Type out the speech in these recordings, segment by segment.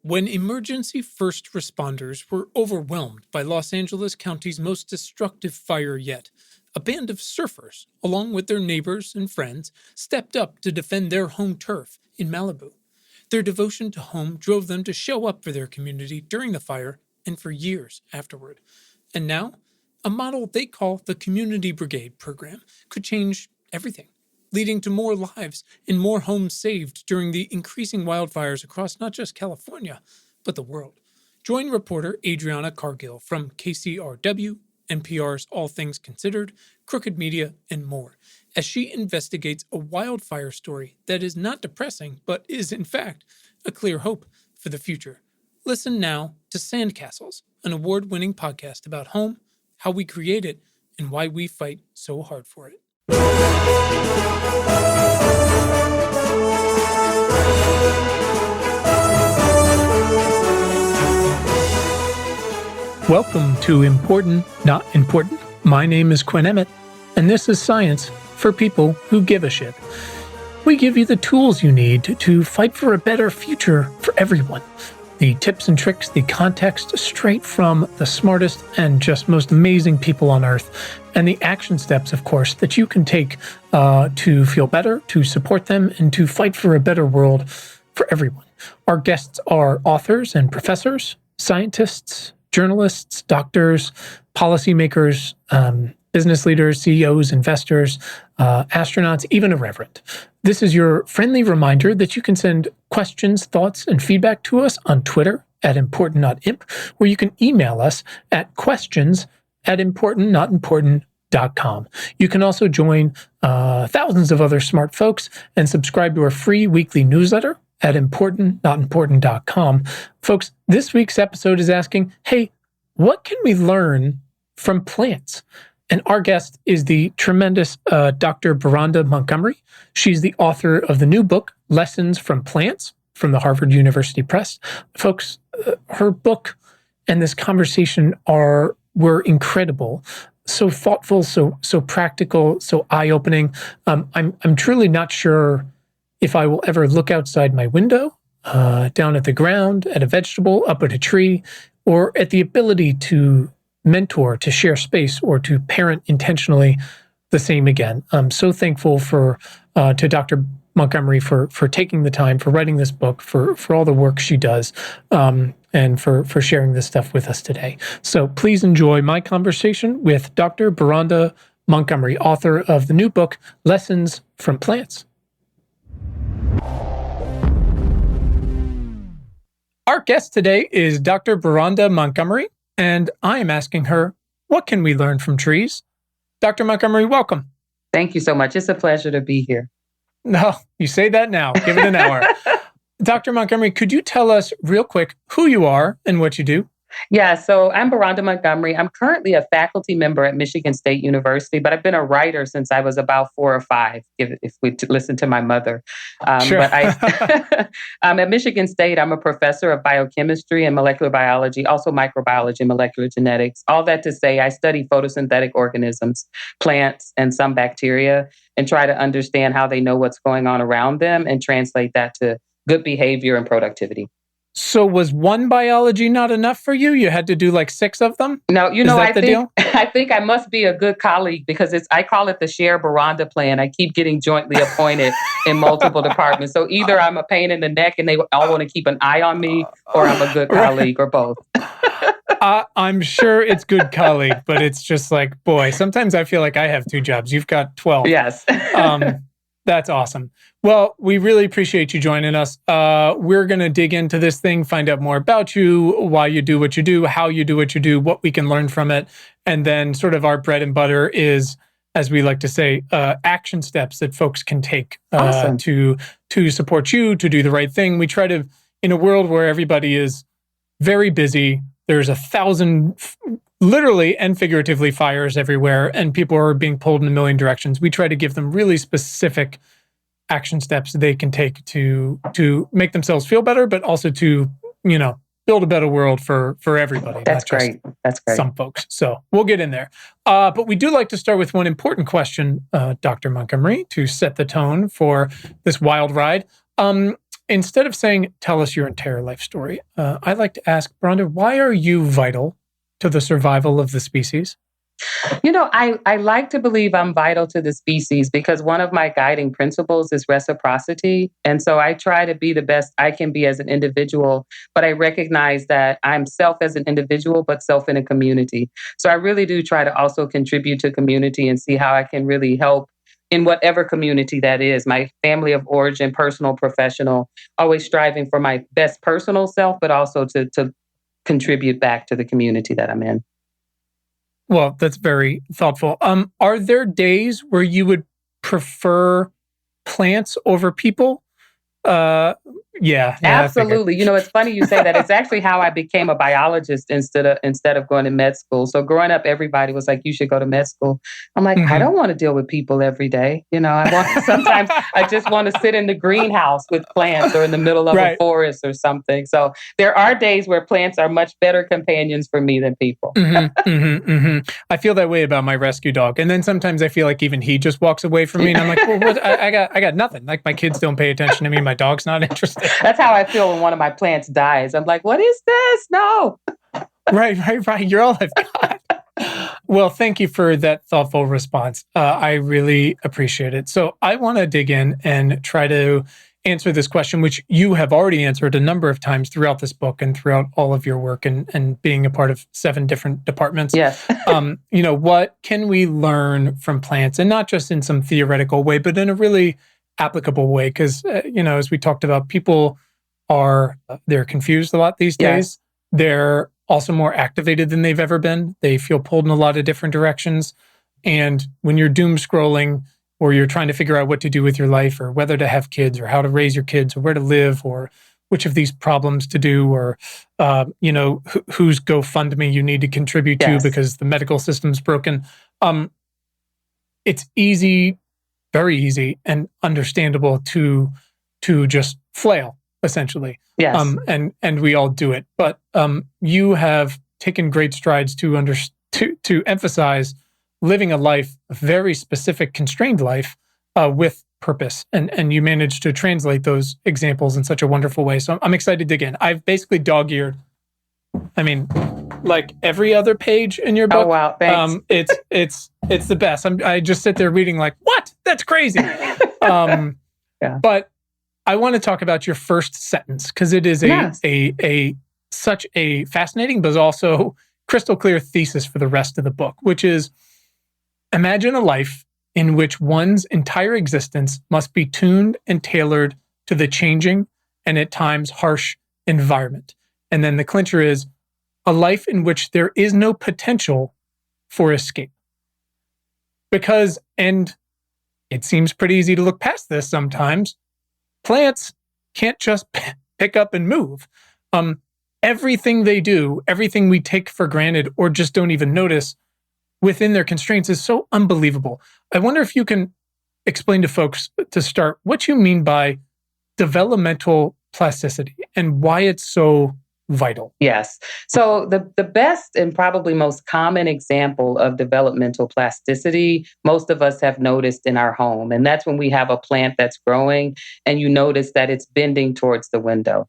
When emergency first responders were overwhelmed by Los Angeles County's most destructive fire yet, a band of surfers, along with their neighbors and friends, stepped up to defend their home turf in Malibu. Their devotion to home drove them to show up for their community during the fire and for years afterward. And now, a model they call the Community Brigade program could change everything, leading to more lives and more homes saved during the increasing wildfires across not just California, but the world. Join reporter Adriana Cargill from KCRW, NPR's All Things Considered, Crooked Media, and more, as she investigates a wildfire story that is not depressing, but is, in fact, a clear hope for the future. Listen now to Sandcastles, an award-winning podcast about home, how we create it, and why we fight so hard for it. Welcome to Important, Not Important. My name is Quinn, and this is Science for People Who Give a Shit. We give you the tools you need to fight for a better future for everyone. The tips and tricks, the context straight from the smartest and just most amazing people on Earth, and the action steps, of course, that you can take to feel better, to support them, and to fight for a better world for everyone. Our guests are authors and professors, scientists, journalists, doctors, policymakers, business leaders, CEOs, investors, astronauts, even a reverend. This is your friendly reminder that you can send questions, thoughts, and feedback to us on Twitter @ImportantNotImp, or you can email us at questions@importantnotimportant.com. You can also join thousands of other smart folks and subscribe to our free weekly newsletter at importantnotimportant.com. Folks, this week's episode is asking, hey, what can we learn from plants? And our guest is the tremendous Dr. Beronda Montgomery. She's the author of the new book, Lessons from Plants, from the Harvard University Press. Folks, her book and this conversation were incredible. So thoughtful, so practical, so eye-opening. I'm truly not sure if I will ever look outside my window, down at the ground, at a vegetable, up at a tree, or at the ability to mentor, to share space, or to parent intentionally the same again. I'm so thankful to Dr. Montgomery for taking the time, for writing this book, for all the work she does, and for sharing this stuff with us today. So please enjoy my conversation with Dr. Beronda Montgomery, author of the new book, Lessons from Plants. Our guest today is Dr. Beronda Montgomery, and I am asking her, what can we learn from trees? Dr. Montgomery, welcome. Thank you so much. It's a pleasure to be here. No, you say that now. Give it an hour. Dr. Montgomery, could you tell us real quick who you are and what you do? Yeah, so I'm Beronda Montgomery. I'm currently a faculty member at Michigan State University, but I've been a writer since I was about 4 or 5, if we listen to my mother. Sure. But I'm at Michigan State. I'm a professor of biochemistry and molecular biology, also microbiology and molecular genetics. All that to say, I study photosynthetic organisms, plants, and some bacteria, and try to understand how they know what's going on around them and translate that to good behavior and productivity. So was one biology not enough for you? You had to do like 6 of them? No, I think I must be a good colleague because I call it the Share Beronda plan. I keep getting jointly appointed in multiple departments. So either I'm a pain in the neck and they all want to keep an eye on me, or I'm a good colleague, or both. I'm sure it's good colleague, but it's just like, boy, sometimes I feel like I have 2 jobs. You've got 12. Yes. That's awesome. Well, we really appreciate you joining us. We're going to dig into this thing, find out more about you, why you do what you do, how you do what you do, what we can learn from it. And then sort of our bread and butter is, as we like to say, action steps that folks can take Awesome. to support you, to do the right thing. We try to, in a world where everybody is very busy, there's 1,000 literally and figuratively fires everywhere, and people are being pulled in a million directions. We try to give them really specific action steps they can take to make themselves feel better, but also to, build a better world for everybody. That's great. That's great. Some folks. So we'll get in there. But we do like to start with one important question, Dr. Montgomery, to set the tone for this wild ride. instead of saying, tell us your entire life story, I like to ask, Rhonda, why are you vital to the survival of the species? I like to believe I'm vital to the species because one of my guiding principles is reciprocity. And so I try to be the best I can be as an individual, but I recognize that I'm self as an individual, but self in a community. So I really do try to also contribute to community and see how I can really help in whatever community that is, my family of origin, personal, professional, always striving for my best personal self, but also to contribute back to the community that I'm in. Well, that's very thoughtful. Are there days where you would prefer plants over people? Uh, yeah, I figured. Absolutely. It's funny you say that. It's actually how I became a biologist instead of going to med school. So growing up, everybody was like, "You should go to med school." I'm like, I Mhm. don't want to deal with people every day. I want sometimes I just want to sit in the greenhouse with plants or in the middle of a Right. forest or something. So there are days where plants are much better companions for me than people. I feel that way about my rescue dog, and then sometimes I feel like even he just walks away from me, and I'm like, "Well, what? I got nothing. Like my kids don't pay attention to me. My dog's not interested." That's how I feel when one of my plants dies. I'm like, what is this? No. Right. You're all I've got. Well, thank you for that thoughtful response. I really appreciate it. So I want to dig in and try to answer this question, which you have already answered a number of times throughout this book and throughout all of your work and being a part of 7 different departments. Yes. What can we learn from plants, and not just in some theoretical way, but in a really applicable way? Because, as we talked about, people they're confused a lot these Yes. days. They're also more activated than they've ever been. They feel pulled in a lot of different directions. And when you're doom scrolling or you're trying to figure out what to do with your life or whether to have kids or how to raise your kids or where to live or which of these problems to do or, whose GoFundMe you need to contribute to Yes. because the medical system's broken. It's easy, very easy and understandable to just flail, essentially. Yes. And we all do it. But you have taken great strides to emphasize living a life, a very specific, constrained life with purpose. And you managed to translate those examples in such a wonderful way. So I'm excited to dig in. I've basically dog-eared, like every other page in your book. Oh, wow. Thanks. It's the best. I just sit there reading like, what? That's crazy. Yeah. But I want to talk about your first sentence because it is Yes. a such a fascinating but also crystal clear thesis for the rest of the book, which is imagine a life in which one's entire existence must be tuned and tailored to the changing and at times harsh environment. And then the clincher is a life in which there is no potential for escape. Because, and it seems pretty easy to look past this sometimes, plants can't just pick up and move. Everything they do, everything we take for granted or just don't even notice within their constraints is so unbelievable. I wonder if you can explain to folks to start what you mean by developmental plasticity and why it's so vital. Yes. So the best and probably most common example of developmental plasticity, most of us have noticed in our home. And that's when we have a plant that's growing and you notice that it's bending towards the window.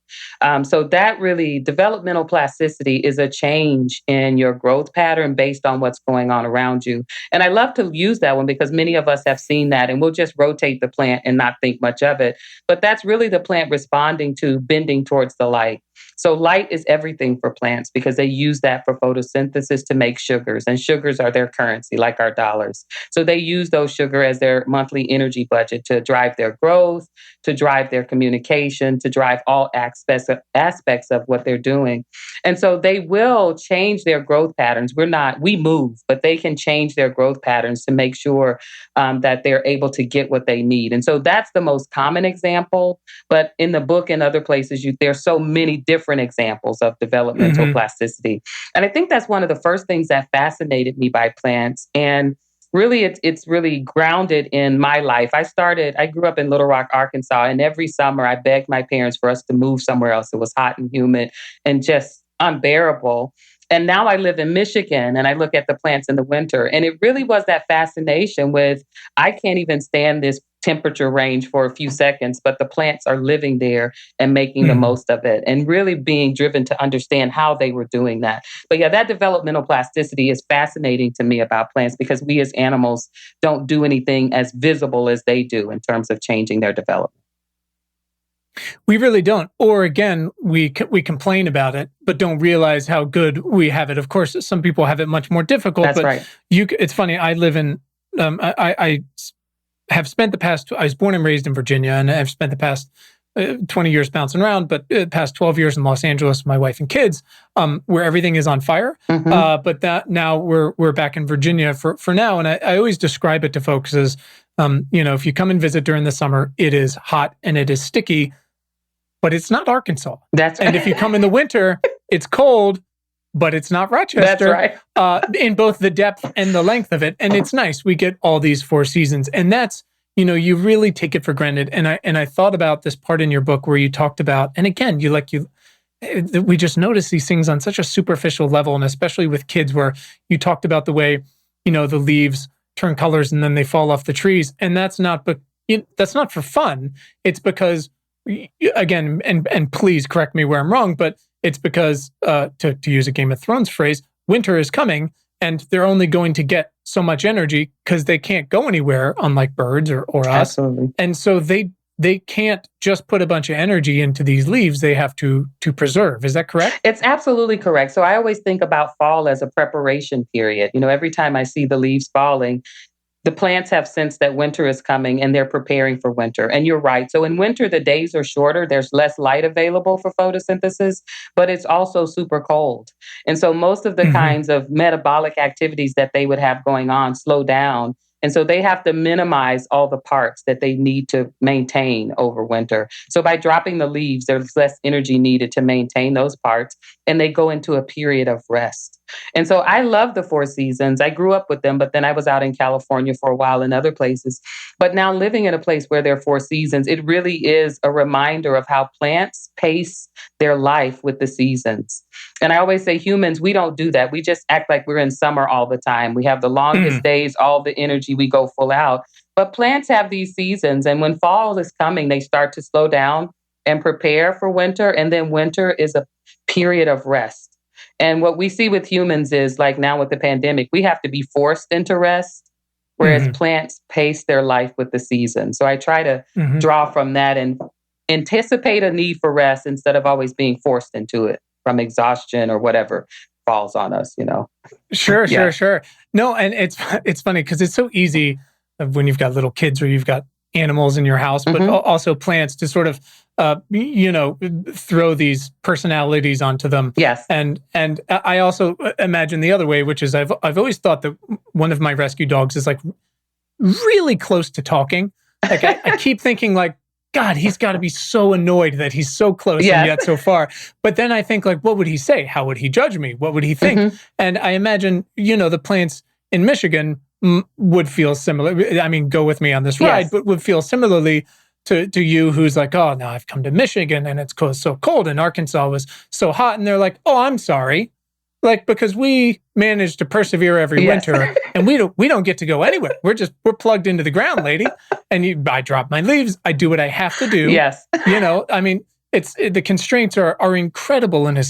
So that really, developmental plasticity is a change in your growth pattern based on what's going on around you. And I love to use that one because many of us have seen that and we'll just rotate the plant and not think much of it. But that's really the plant responding to bending towards the light. So light is everything for plants because they use that for photosynthesis to make sugars, and sugars are their currency, like our dollars. So they use those sugar as their monthly energy budget to drive their growth, to drive their communication, to drive all aspects of what they're doing. And so they will change their growth patterns. We move, but they can change their growth patterns to make sure that they're able to get what they need. And so that's the most common example. But in the book and other places, there's so many different examples of developmental plasticity. And I think that's one of the first things that fascinated me by plants. And really, it's really grounded in my life. I grew up in Little Rock, Arkansas, and every summer I begged my parents for us to move somewhere else. It was hot and humid and just unbearable. And now I live in Michigan and I look at the plants in the winter. And it really was that fascination with, I can't even stand this temperature range for a few seconds, but the plants are living there and making the most of it and really being driven to understand how they were doing that. But yeah, that developmental plasticity is fascinating to me about plants because we as animals don't do anything as visible as they do in terms of changing their development. We really don't. Or again, we complain about it, but don't realize how good we have it. Of course, some people have it much more difficult. That's but right. It's funny. I live in. I have spent the past. I was born and raised in Virginia, and I've spent the past 20 years bouncing around. But the past 12 years in Los Angeles, my wife and kids, where everything is on fire. But that now we're back in Virginia for now, and I always describe it to folks as, if you come and visit during the summer, it is hot and it is sticky. But it's not Arkansas. That's right. And if you come in the winter, it's cold, but it's not Rochester. That's right. In both the depth and the length of it. And it's nice. We get all these 4 seasons. And that's, you really take it for granted. And I thought about this part in your book where you talked about, and again, we just notice these things on such a superficial level, and especially with kids, where you talked about the way, the leaves turn colors and then they fall off the trees. And that's not for fun. It's because, again, and please correct me where I'm wrong, but it's because, to use a Game of Thrones phrase, winter is coming, and they're only going to get so much energy because they can't go anywhere, unlike birds or us. Absolutely. And so they can't just put a bunch of energy into these leaves. They have to preserve. Is that correct? It's absolutely correct. So I always think about fall as a preparation period. Every time I see the leaves falling, the plants have sensed that winter is coming and they're preparing for winter. And you're right. So in winter, the days are shorter. There's less light available for photosynthesis, but it's also super cold. And so most of the kinds of metabolic activities that they would have going on slow down. And so they have to minimize all the parts that they need to maintain over winter. So by dropping the leaves, there's less energy needed to maintain those parts, and they go into a period of rest. And so I love the 4 seasons. I grew up with them, but then I was out in California for a while in other places. But now living in a place where there are 4 seasons, it really is a reminder of how plants pace their life with the seasons. And I always say humans, we don't do that. We just act like we're in summer all the time. We have the longest days, all the energy, we go full out. But plants have these seasons. And when fall is coming, they start to slow down and prepare for winter. And then winter is a period of rest. And what we see with humans is, like now with the pandemic, we have to be forced into rest, whereas plants pace their life with the season. So I try to draw from that and anticipate a need for rest instead of always being forced into it from exhaustion or whatever falls on us, Sure. No, and it's funny because it's so easy when you've got little kids or you've got animals in your house, but also plants, to sort of throw these personalities onto them. Yes. And I also imagine the other way, which is I've always thought that one of my rescue dogs is like really close to talking. Like I keep thinking like, God, he's got to be so annoyed that he's so close and yet so far. But then I think like, what would he say? How would he judge me? What would he think? And I imagine, the plants in Michigan would feel similar. I mean, go with me on this ride, but would feel similarly to you, who's like, oh, now I've come to Michigan and it's so cold, and Arkansas was so hot. And they're like, oh, I'm sorry. Like, because we managed to persevere every winter, and we don't get to go anywhere. We're plugged into the ground, lady. And I drop my leaves. I do what I have to do. Yes. I mean, the constraints are incredible in a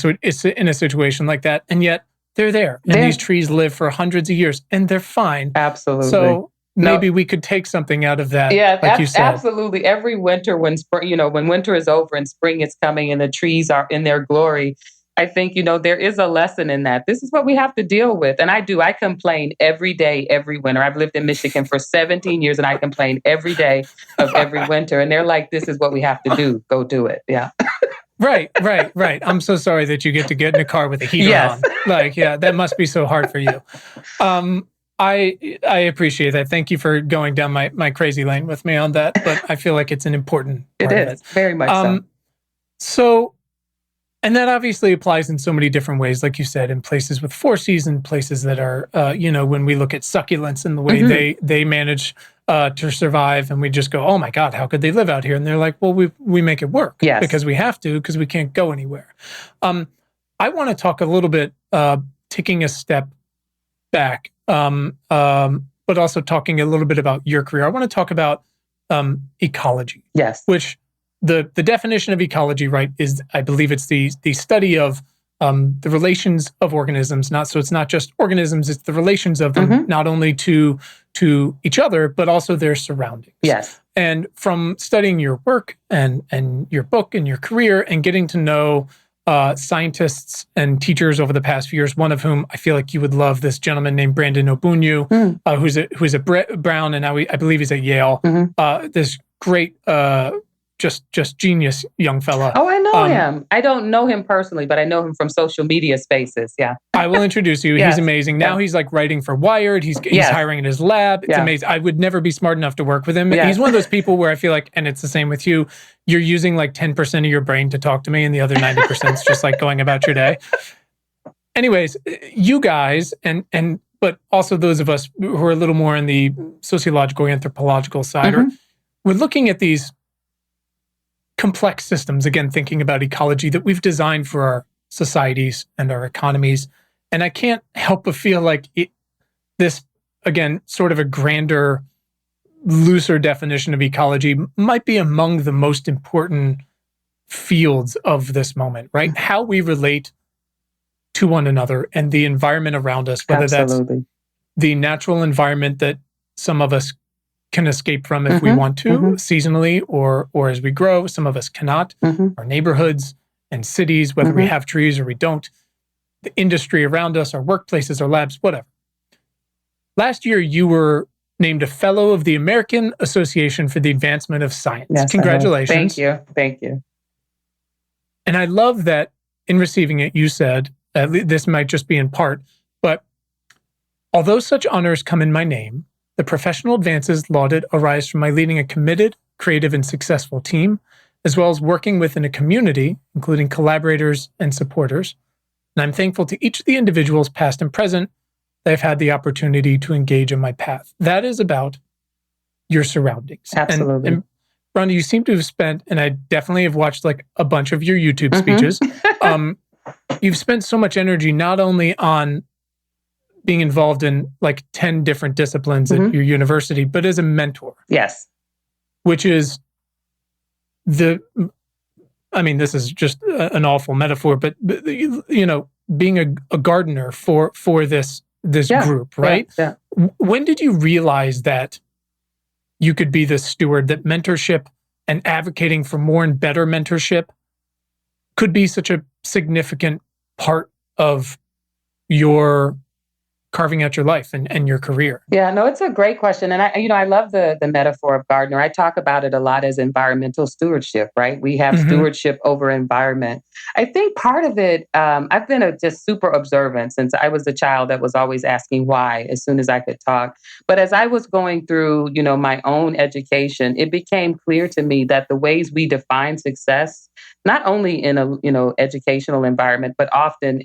situation like that, and yet they're there. And these trees live for hundreds of years, and they're fine. Absolutely. So maybe we could take something out of that. Yeah, like you said. Absolutely. Every winter, when spring, when winter is over and spring is coming and the trees are in their glory, I think, there is a lesson in that. This is what we have to deal with. And I complain every day, every winter. I've lived in Michigan for 17 years and I complain every day of every winter. And they're like, this is what we have to do. Go do it. Yeah. Right. I'm so sorry that you get in a car with a heater on. Like, yeah, that must be so hard for you. I appreciate that. Thank you for going down my crazy lane with me on that. But I feel like it's an important part of it. It is, very much so. So, and that obviously applies in so many different ways, like you said, in places with 4 seasons, places that are, when we look at succulents and the way they manage to survive, and we just go, oh my God, how could they live out here? And they're like, well, we make it work because we have to, because we can't go anywhere. I want to talk a little bit, taking a step back, but also talking a little bit about your career. I want to talk about ecology. Yes. Which the definition of ecology, right, is, I believe it's the study of the relations of organisms. So it's not just organisms; it's the relations of them, not only to each other, but also their surroundings. Yes. And from studying your work and your book and your career and getting to know scientists and teachers over the past few years, one of whom I feel like you would love, this gentleman named Brandon Obunyu, who's a Brown, and now I believe he's at Yale. This great, just genius young fella. Oh, I know him. I don't know him personally, but I know him from social media spaces. Yeah. I will introduce you. Yes. He's amazing. Now he's like writing for Wired. He's hiring in his lab. It's amazing. I would never be smart enough to work with him. Yes. He's one of those people where I feel like, and it's the same with you, you're using like 10% of your brain to talk to me, and the other 90% is just like going about your day. Anyways, you guys, but also those of us who are a little more in the sociological, anthropological side, we're looking at these complex systems, again, thinking about ecology that we've designed for our societies and our economies. And I can't help but feel like this, again, sort of a grander, looser definition of ecology might be among the most important fields of this moment, right? How we relate to one another and the environment around us, whether that's the natural environment that some of us can escape from if we want to, seasonally or as we grow. Some of us cannot. Our neighborhoods and cities, whether we have trees or we don't, the industry around us, our workplaces, our labs, whatever. Last year, you were named a fellow of the American Association for the Advancement of Science. Yes, congratulations. Thank you. And I love that in receiving it, you said, this might just be in part, but although such honors come in my name, the professional advances lauded arise from my leading a committed, creative, and successful team, as well as working within a community, including collaborators and supporters. And I'm thankful to each of the individuals, past and present, that I've had the opportunity to engage in my path. That is about your surroundings. Absolutely. And Rhonda, you seem to have spent, and I definitely have watched like a bunch of your YouTube speeches. You've spent so much energy not only on being involved in like 10 different disciplines at your university, but as a mentor. Yes. Which is this is just an awful metaphor, but being a gardener for this group, right? Yeah. When did you realize that you could be the steward, that mentorship and advocating for more and better mentorship could be such a significant part of your carving out your life and your career? Yeah, no, it's a great question. And I love the metaphor of gardener. I talk about it a lot as environmental stewardship, right? We have stewardship over environment. I think part of it, I've been just super observant since I was a child that was always asking why as soon as I could talk. But as I was going through, my own education, it became clear to me that the ways we define success, not only in a, educational environment, but often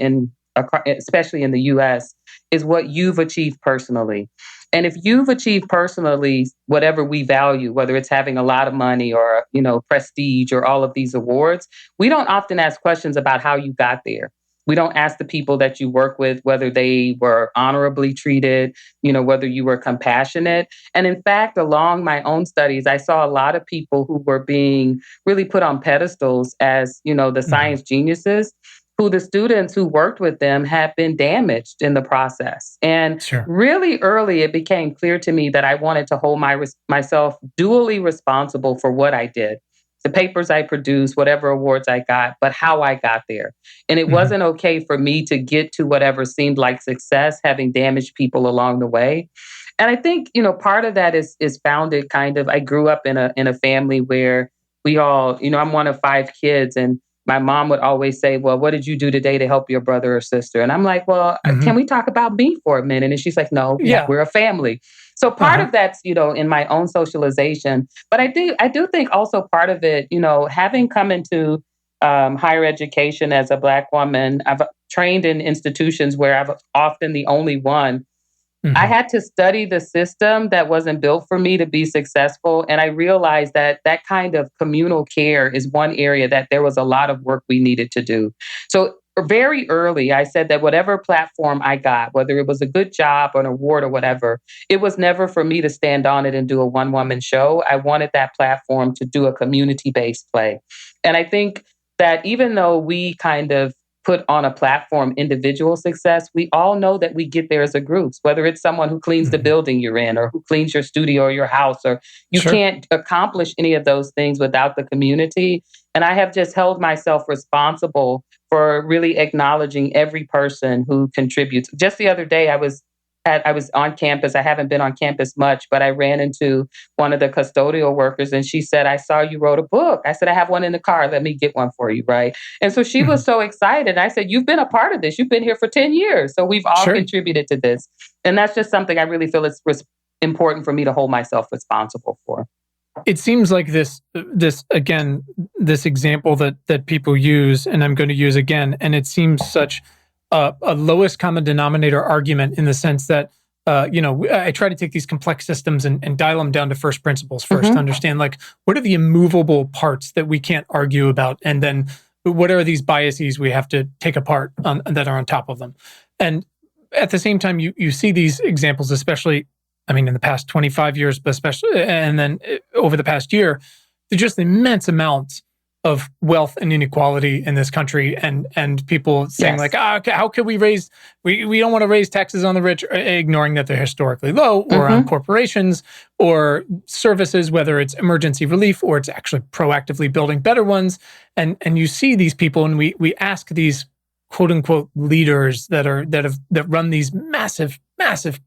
especially in the US, is what you've achieved personally. And if you've achieved personally whatever we value, whether it's having a lot of money or, prestige or all of these awards, we don't often ask questions about how you got there. We don't ask the people that you work with whether they were honorably treated, whether you were compassionate. And in fact, along my own studies, I saw a lot of people who were being really put on pedestals as, the science geniuses, who the students who worked with them had been damaged in the process. And really early, it became clear to me that I wanted to hold myself dually responsible for what I did, the papers I produced, whatever awards I got, but how I got there. And it wasn't okay for me to get to whatever seemed like success, having damaged people along the way. And I think, part of that is founded I grew up in a family where we all, I'm one of 5 kids, and my mom would always say, well, what did you do today to help your brother or sister? And I'm like, well, can we talk about me for a minute? And she's like, no, we're a family. So part of that's, in my own socialization. But I do think also part of it, having come into higher education as a Black woman, I've trained in institutions where I've often the only one. I had to study the system that wasn't built for me to be successful. And I realized that kind of communal care is one area that there was a lot of work we needed to do. So very early, I said that whatever platform I got, whether it was a good job or an award or whatever, it was never for me to stand on it and do a one-woman show. I wanted that platform to do a community-based play. And I think that even though we kind of put on a platform individual success, we all know that we get there as a group, whether it's someone who cleans the building you're in or who cleans your studio or your house, or you can't accomplish any of those things without the community. And I have just held myself responsible for really acknowledging every person who contributes. Just the other day, I was on campus. I haven't been on campus much, but I ran into one of the custodial workers and she said, "I saw you wrote a book." I said, "I have one in the car. Let me get one for you." Right. And so she was so excited. I said, "You've been a part of this. You've been here for 10 years. So we've all contributed to this." And that's just something I really feel it's important for me to hold myself responsible for. It seems like this example that people use, and I'm going to use again, and it seems such a lowest common denominator argument in the sense that, I try to take these complex systems and dial them down to first principles first to understand, like, what are the immovable parts that we can't argue about? And then what are these biases we have to take apart that are on top of them? And at the same time, you see these examples, especially, I mean, in the past 25 years, but especially, and then over the past year, there's just immense amounts of wealth and inequality in this country, and people saying like, okay, how could we don't want to raise taxes on the rich, ignoring that they're historically low, or on corporations or services, whether it's emergency relief or it's actually proactively building better ones. And you see these people, and we ask these quote unquote leaders that run these massive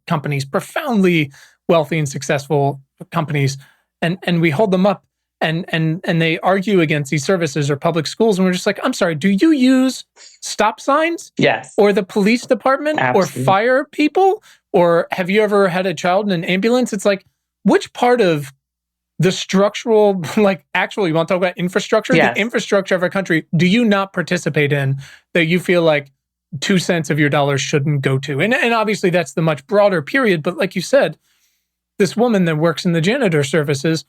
companies, profoundly wealthy and successful companies, and we hold them up and they argue against these services or public schools, and we're just like, I'm sorry, do you use stop signs? Yes. Or the police department? Absolutely. Or fire people? Or have you ever had a child in an ambulance? It's like, which part of the structural, like, actually, you want to talk about infrastructure? The infrastructure of our country, do you not participate in that you feel like 2 cents of your dollars shouldn't go to? And obviously that's the much broader period, but like you said, this woman that works in the janitor services,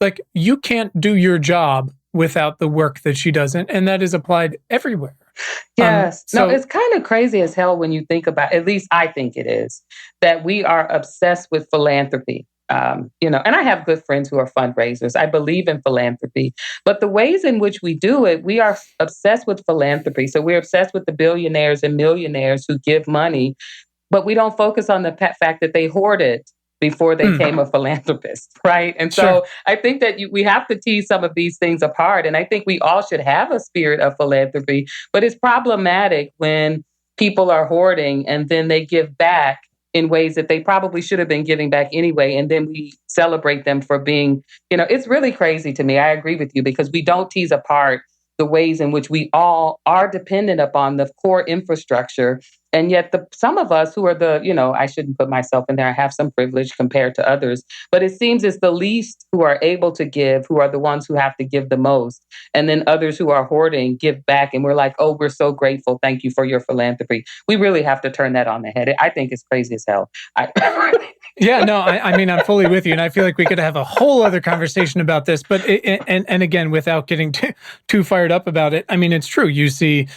like, you can't do your job without the work that she does, and that is applied everywhere. Yes. No, it's kind of crazy as hell when you think about, at least I think it is, that we are obsessed with philanthropy. And I have good friends who are fundraisers. I believe in philanthropy, but the ways in which we do it, we are obsessed with philanthropy. So we're obsessed with the billionaires and millionaires who give money, but we don't focus on the fact that they hoard it before they became a philanthropist, right? And so I think that we have to tease some of these things apart. And I think we all should have a spirit of philanthropy, but it's problematic when people are hoarding and then they give back in ways that they probably should have been giving back anyway. And then we celebrate them for being, it's really crazy to me. I agree with you, because we don't tease apart the ways in which we all are dependent upon the core infrastructure. And yet some of us who are I shouldn't put myself in there, I have some privilege compared to others, but it seems it's the least who are able to give, who are the ones who have to give the most. And then others who are hoarding give back. And we're like, oh, we're so grateful. Thank you for your philanthropy. We really have to turn that on the head. I think it's crazy as hell. Yeah, no, I mean, I'm fully with you. And I feel like we could have a whole other conversation about this, but and again, without getting too fired up about it, I mean, it's true. You see,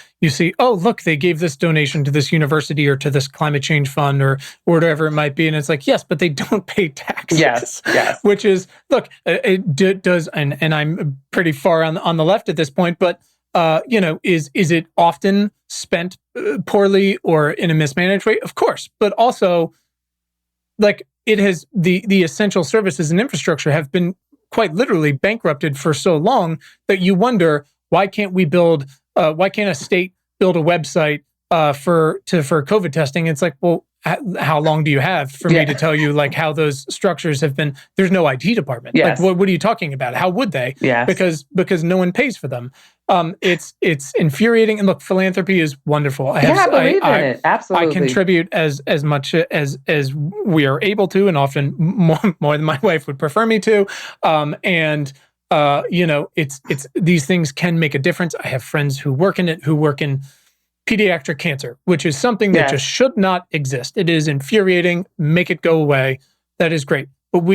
oh, look, they gave this donation to this university or to this climate change fund or whatever it might be. And it's like, yes, but they don't pay taxes. Yes. Which is, look, it does, and I'm pretty far on the left at this point, but is it often spent poorly or in a mismanaged way? Of course, but also, like, it has the essential services and infrastructure have been quite literally bankrupted for so long that you wonder, why can't a state build a website for COVID testing? It's like, well, how long do you have for me to tell you, like, how those structures have been? There's no IT department. Yes. Like, what are you talking about? How would they? Yes. Because no one pays for them. It's infuriating. And look, philanthropy is wonderful. I believe in it. Absolutely. I contribute as much as we are able to, and often more than my wife would prefer me to. It's these things can make a difference. I have friends who work in it, who work in pediatric cancer, which is something that just should not exist. It is infuriating. Make it go away. That is great. But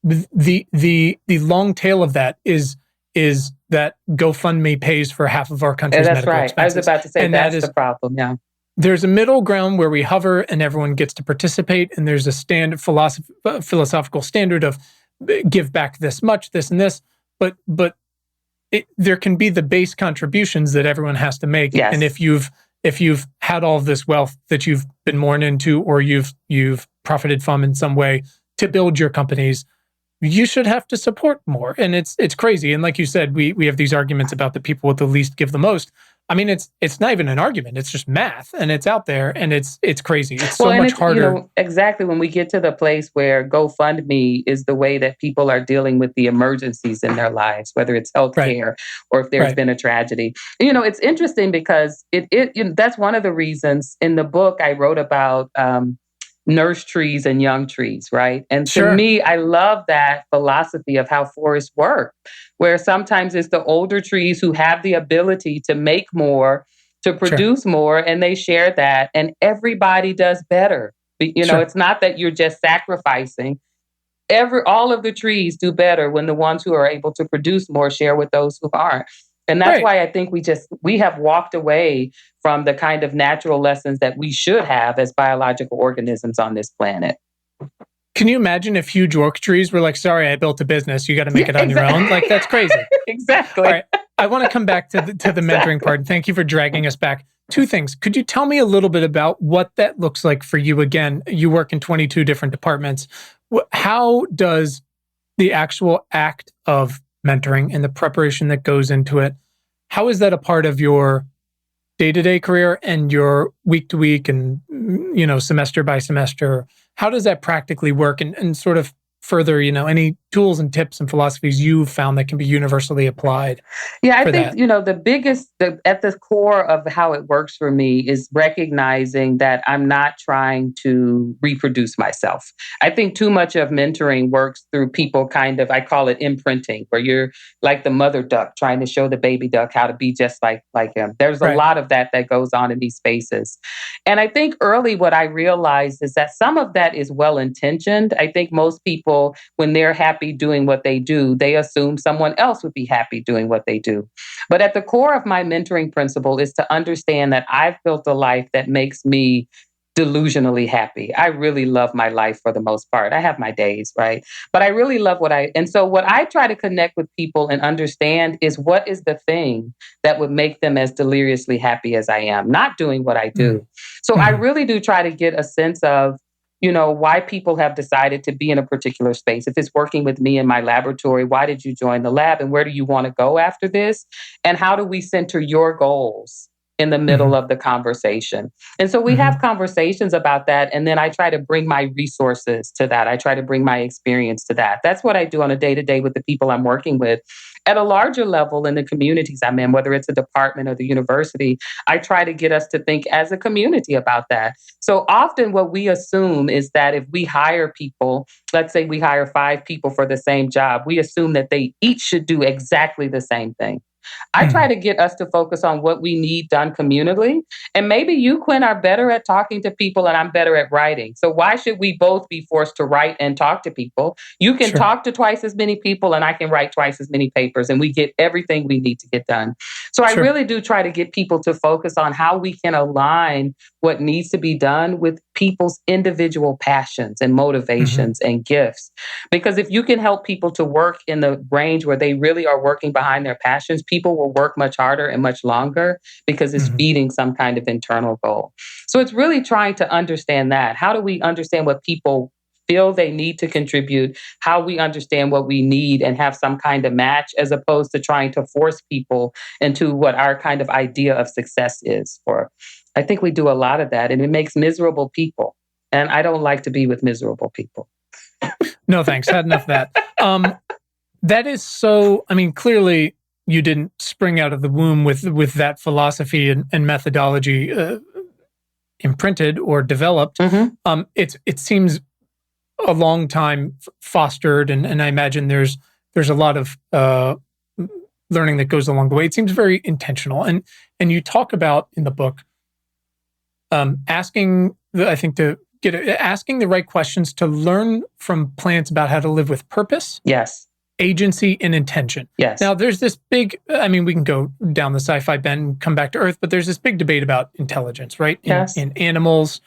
the long tail of that is is that GoFundMe pays for half of our country's That's medical right. expenses. I was about to say and that's that is the problem. Yeah. there's a middle ground where we hover and everyone gets to participate, and there's a philosophical standard of give back this much, this and this, but there can be the base contributions that everyone has to make. Yes. And if you've had all of this wealth that you've been born into, or you've profited from in some way to build your companies, you should have to support more. And it's crazy. And like you said, we have these arguments about the people with the least give the most. I mean, it's not even an argument. It's just math, and it's out there, and it's crazy. It's so much harder. Exactly, when we get to the place where GoFundMe is the way that people are dealing with the emergencies in their lives, whether it's healthcare or if there's been a tragedy. It's interesting because that's one of the reasons in the book I wrote about nurse trees and young trees, right? And to me, I love that philosophy of how forests work, where sometimes it's the older trees who have the ability to make more, to produce more, and they share that, and everybody does better. It's not that you're just sacrificing. All of the trees do better when the ones who are able to produce more share with those who aren't. And that's why I think we have walked away from the kind of natural lessons that we should have as biological organisms on this planet. Can you imagine if huge oak trees were like, sorry, I built a business, you got to make it on your own? Like, that's crazy. Exactly. All right. I want to come back to the mentoring part. Thank you for dragging us back. Two things. Could you tell me a little bit about what that looks like for you? Again, you work in 22 different departments. How does the actual act of mentoring and the preparation that goes into it, how is that a part of your day-to-day career and your week-to-week and, semester by semester? How does that practically work, and sort of further, any tools and tips and philosophies you've found that can be universally applied? Yeah, I think, the biggest, at the core of how it works for me is recognizing that I'm not trying to reproduce myself. I think too much of mentoring works through people I call it imprinting, where you're like the mother duck trying to show the baby duck how to be just like him. There's a lot of that goes on in these spaces. And I think early what I realized is that some of that is well-intentioned. I think most people, when they're happy doing what they do, they assume someone else would be happy doing what they do. But at the core of my mentoring principle is to understand that I've built a life that makes me delusionally happy. I really love my life for the most part. I have my days, right? But I really love and so what I try to connect with people and understand is what is the thing that would make them as deliriously happy as I am, not doing what I do. So I really do try to get a sense of why people have decided to be in a particular space. If it's working with me in my laboratory, why did you join the lab, and where do you want to go after this? And how do we center your goals in the middle of the conversation? And so we have conversations about that. And then I try to bring my resources to that. I try to bring my experience to that. That's what I do on a day-to-day with the people I'm working with. At a larger level in the communities I'm in, whether it's a department or the university, I try to get us to think as a community about that. So often what we assume is that if we hire people, let's say we hire 5 people for the same job, we assume that they each should do exactly the same thing. I try to get us to focus on what we need done communally. And maybe you, Quinn, are better at talking to people and I'm better at writing. So why should we both be forced to write and talk to people? You can talk to twice as many people and I can write twice as many papers, and we get everything we need to get done. So I really do try to get people to focus on how we can align what needs to be done with people's individual passions and motivations and gifts. Because if you can help people to work in the range where they really are working behind their passions, people will work much harder and much longer because it's feeding some kind of internal goal. So it's really trying to understand that. How do we understand what people feel they need to contribute, how we understand what we need and have some kind of match, as opposed to trying to force people into what our kind of idea of success is. I think we do a lot of that, and it makes miserable people. And I don't like to be with miserable people. No, thanks. Had enough of that. That is so, clearly you didn't spring out of the womb with that philosophy and methodology imprinted or developed. It seems a long time fostered, and I imagine there's a lot of learning that goes along the way. It seems very intentional, and you talk about in the book asking the right questions to learn from plants about how to live with purpose. Yes. agency and intention. Yes. Now, there's this big, we can go down the sci-fi bend and come back to Earth, but there's this big debate about intelligence, right? In animals,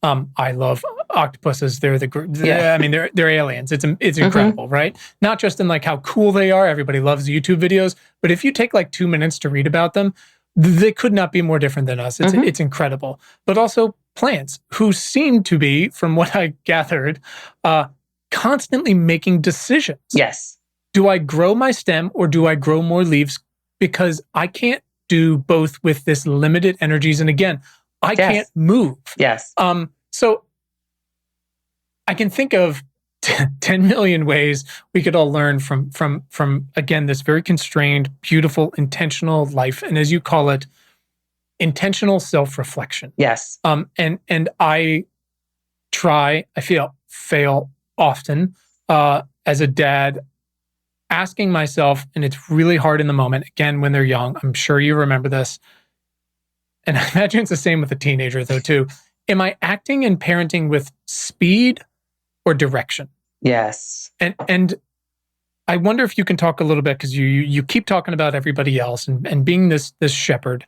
I love octopuses. They're they're aliens. It's incredible, right? Not just in like how cool they are. Everybody loves YouTube videos, but if you take like 2 minutes to read about them, they could not be more different than us. It's incredible. But also plants, who seem to be, from what I gathered, constantly making decisions. Yes. Do I grow my stem or do I grow more leaves? Because I can't do both with this limited energies. And again, I can't move. Yes. So I can think of 10 million ways we could all learn from again, this very constrained, beautiful, intentional life. And as you call it, intentional self-reflection. Yes. And I fail often as a dad, asking myself, and it's really hard in the moment, again, when they're young, I'm sure you remember this, and I imagine it's the same with a teenager though too, am I acting and parenting with speed or direction? Yes. And I wonder if you can talk a little bit, because you keep talking about everybody else and being this shepherd.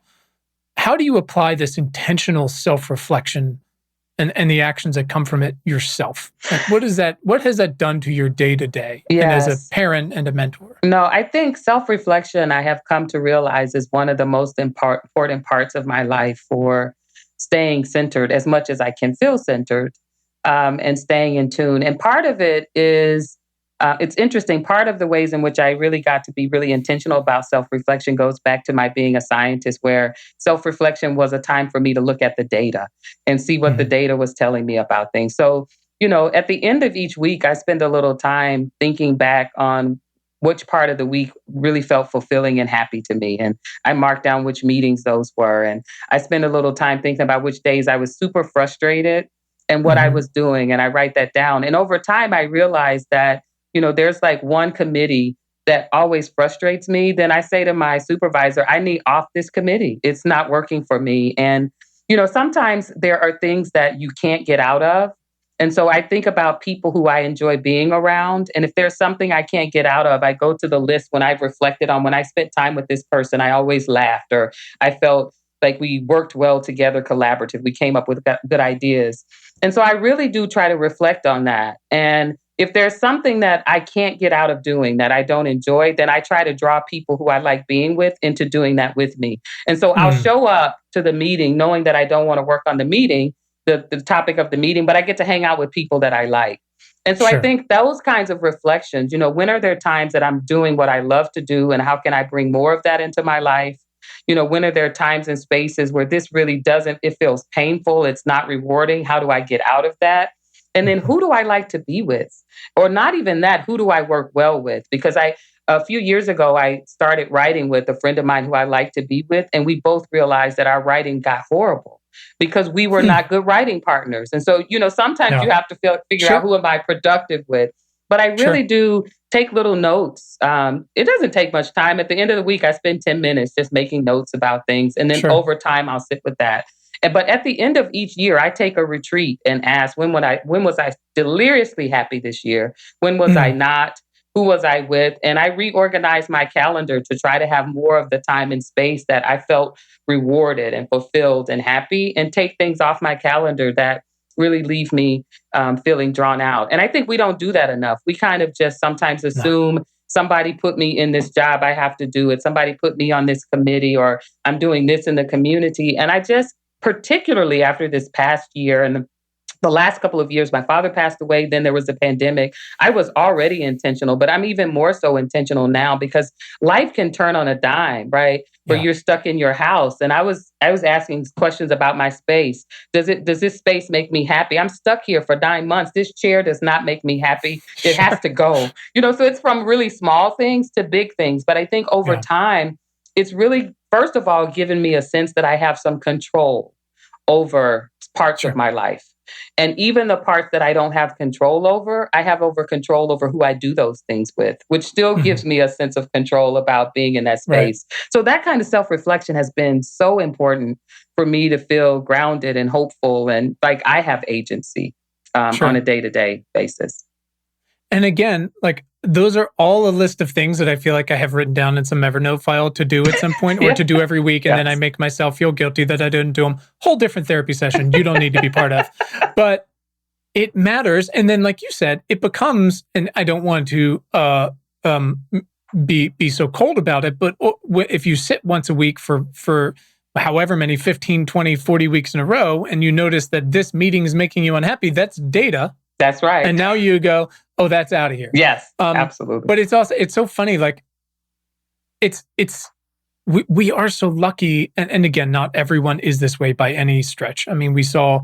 How do you apply this intentional self-reflection and the actions that come from it yourself? Like, what has that done to your day-to-day and as a parent and a mentor? No, I think self-reflection, I have come to realize, is one of the most important parts of my life for staying centered as much as I can feel centered, and staying in tune. And part of it is, it's interesting. Part of the ways in which I really got to be really intentional about self-reflection goes back to my being a scientist, where self-reflection was a time for me to look at the data and see what the data was telling me about things. So, at the end of each week, I spend a little time thinking back on which part of the week really felt fulfilling and happy to me. And I marked down which meetings those were. And I spend a little time thinking about which days I was super frustrated and what I was doing. And I write that down. And over time, I realized that there's like one committee that always frustrates me. Then I say to my supervisor, I need off this committee. It's not working for me. And, sometimes there are things that you can't get out of. And so I think about people who I enjoy being around. And if there's something I can't get out of, I go to the list when I've reflected on when I spent time with this person, I always laughed, or I felt like we worked well together, collaborative. We came up with good ideas. And so I really do try to reflect on that. And if there's something that I can't get out of doing that I don't enjoy, then I try to draw people who I like being with into doing that with me. And so I'll show up to the meeting knowing that I don't want to work on the meeting, the topic of the meeting, but I get to hang out with people that I like. And so I think those kinds of reflections, when are there times that I'm doing what I love to do, and how can I bring more of that into my life? When are there times and spaces where this really it feels painful, it's not rewarding? How do I get out of that? And then who do I like to be with? Or not even that, who do I work well with? Because a few years ago, I started writing with a friend of mine who I like to be with, and we both realized that our writing got horrible because we were not good writing partners. And so, sometimes you have to figure out who am I productive with. But I really do take little notes. It doesn't take much time. At the end of the week, I spend 10 minutes just making notes about things. And then over time, I'll sit with that. But at the end of each year, I take a retreat and ask, when was I deliriously happy this year? When was I not? Who was I with? And I reorganize my calendar to try to have more of the time and space that I felt rewarded and fulfilled and happy, and take things off my calendar that really leave me feeling drawn out. And I think we don't do that enough. We kind of just sometimes assume somebody put me in this job, I have to do it. Somebody put me on this committee, or I'm doing this in the community. And I just, particularly after this past year and the last couple of years, my father passed away, then there was a pandemic. I was already intentional, but I'm even more so intentional now because life can turn on a dime, right? Where you're stuck in your house. And I was asking questions about my space. Does this space make me happy? I'm stuck here for 9 months. This chair does not make me happy. It has to go. So it's from really small things to big things. But I think over time, it's really, first of all, given me a sense that I have some control over parts of my life. And even the parts that I don't have control over, I have control over who I do those things with, which still gives me a sense of control about being in that space. So that kind of self-reflection has been so important for me to feel grounded and hopeful and like I have agency on a day-to-day basis. And again, like those are all a list of things that I feel like I have written down in some Evernote file to do at some point or to do every week. And then I make myself feel guilty that I didn't do them. Whole different therapy session you don't need to be part of. But it matters. And then, like you said, it becomes, and I don't want to be so cold about it, but if you sit once a week for however many, 15, 20, 40 weeks in a row, and you notice that this meeting is making you unhappy, that's data. That's right. And now you go, oh, that's out of here. Yes, absolutely. But it's so funny. Like we are so lucky. And again, not everyone is this way by any stretch. I mean, we saw,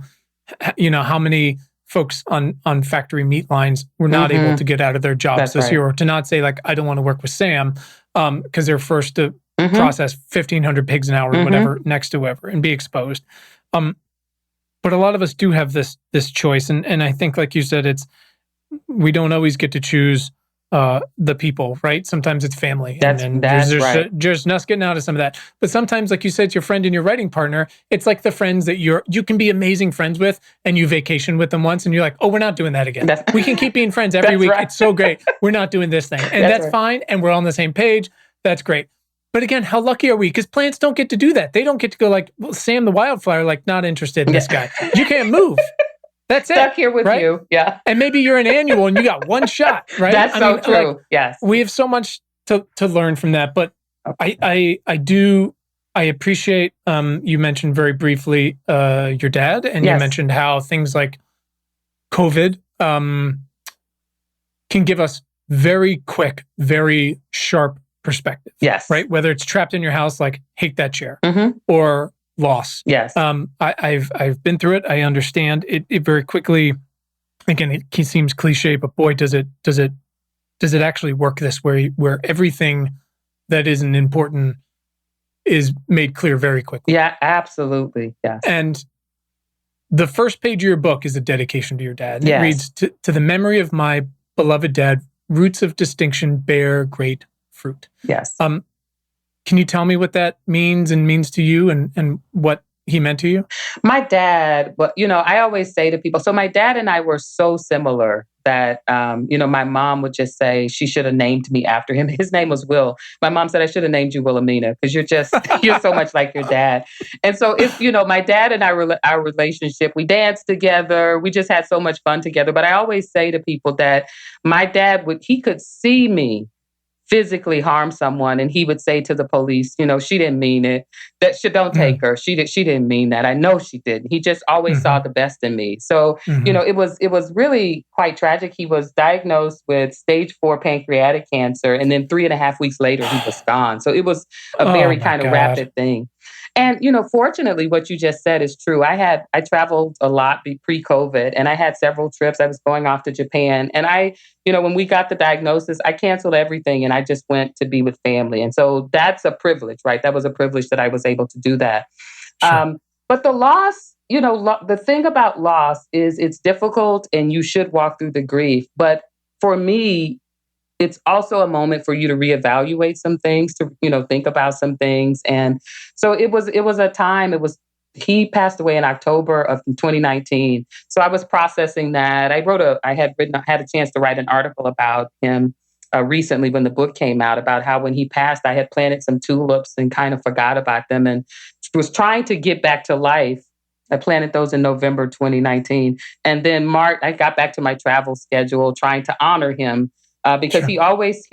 how many folks on factory meat lines were not able to get out of their jobs this year, or to not say like, I don't want to work with Sam because they're first to process 1,500 pigs an hour or whatever next to whoever and be exposed. But a lot of us do have this choice. And I think, like you said, we don't always get to choose the people, right? Sometimes it's family. That's right. There's us getting out of some of that. But sometimes, like you said, it's your friend and your writing partner. It's like the friends that you can be amazing friends with, and you vacation with them once, and you're like, oh, we're not doing that again. We can keep being friends every week. Right. It's so great. We're not doing this thing. And that's fine. And we're on the same page. That's great. But again, how lucky are we? Because plants don't get to do that. They don't get to go like, well, Sam the wildflower, like, not interested in this guy. You can't move. That's it. Stuck here with you. Yeah. And maybe you're an annual and you got one shot, right? That's so true. Like, yes. We have so much to learn from that. But I appreciate, you mentioned very briefly your dad, and you mentioned how things like COVID can give us very quick, very sharp perspective. Yes. Right? Whether it's trapped in your house, like hate that chair, or loss. Yes. I've been through it. I understand it very quickly. Again, it seems cliche, but boy, does it actually work this way, where everything that isn't important is made clear very quickly. Yeah, absolutely. Yes. And the first page of your book is a dedication to your dad. It reads, to the memory of my beloved dad, roots of distinction bear great fruit. Yes. Can you tell me what that means to you, and what he meant to you? My dad, I always say to people, so my dad and I were so similar that, my mom would just say she should have named me after him. His name was Will. My mom said, I should have named you Wilhelmina because you're so much like your dad. And so my dad and our relationship, we danced together. We just had so much fun together. But I always say to people that my dad he could see me physically harm someone, and he would say to the police, she didn't mean it. That don't take her. She didn't mean that. I know she didn't. He just always saw the best in me. So, it was really quite tragic. He was diagnosed with stage 4 pancreatic cancer, and then 3.5 weeks later, he was gone. So it was a very kind of rapid thing. And, fortunately, what you just said is true. I traveled a lot pre-COVID, and I had several trips. I was going off to Japan. And when we got the diagnosis, I canceled everything and I just went to be with family. And so that's a privilege, right? That was a privilege that I was able to do that. Sure. But the loss, the thing about loss is it's difficult and you should walk through the grief. But for me, it's also a moment for you to reevaluate some things, to, think about some things. And so it was a time, he passed away in October of 2019. So I was processing that. I had a chance to write an article about him recently when the book came out, about how when he passed, I had planted some tulips and kind of forgot about them and was trying to get back to life. I planted those in November 2019. And then I got back to my travel schedule, trying to honor him. Because he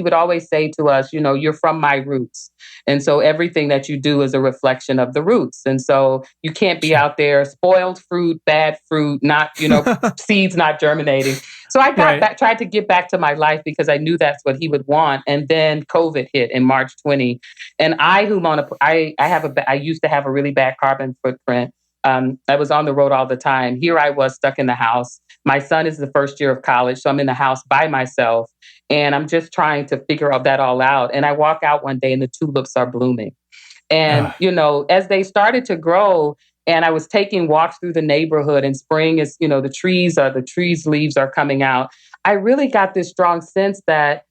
would always say to us, you're from my roots. And so everything that you do is a reflection of the roots. And so you can't be out there spoiled fruit, bad fruit, not, seeds not germinating. So I tried to get back to my life because I knew that's what he would want. And then COVID hit in March 20. And I used to have a really bad carbon footprint. I was on the road all the time. Here I was stuck in the house. My son is the first year of college, so I'm in the house by myself, and I'm just trying to figure that all out. And I walk out one day and the tulips are blooming. And, as they started to grow, and I was taking walks through the neighborhood, and spring is, the trees leaves are coming out. I really got this strong sense that,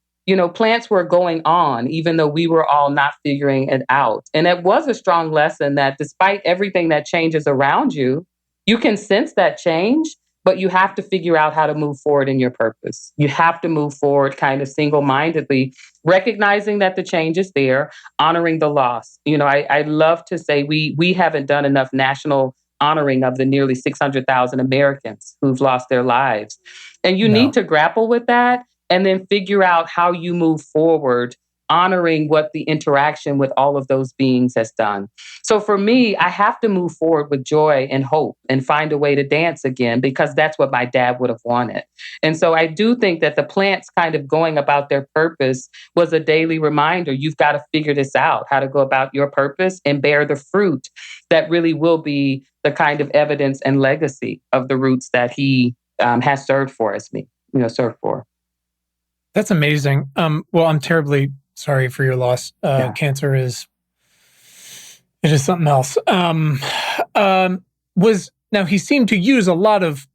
plants were going on, even though we were all not figuring it out. And it was a strong lesson that despite everything that changes around you, you can sense that change. but you have to figure out how to move forward in your purpose. You have to move forward kind of single-mindedly, recognizing that the change is there, honoring the loss. I love to say we haven't done enough national honoring of the nearly 600,000 Americans who've lost their lives. And you need to grapple with that and then figure out how you move forward, honoring what the interaction with all of those beings has done. So for me, I have to move forward with joy and hope and find a way to dance again, because that's what my dad would have wanted. And so I do think that the plants kind of going about their purpose was a daily reminder. You've got to figure this out, how to go about your purpose and bear the fruit that really will be the kind of evidence and legacy of the roots that he has served for served for. That's amazing. Well, I'm terribly sorry for your loss. Cancer is something else. Now he seemed to use a lot of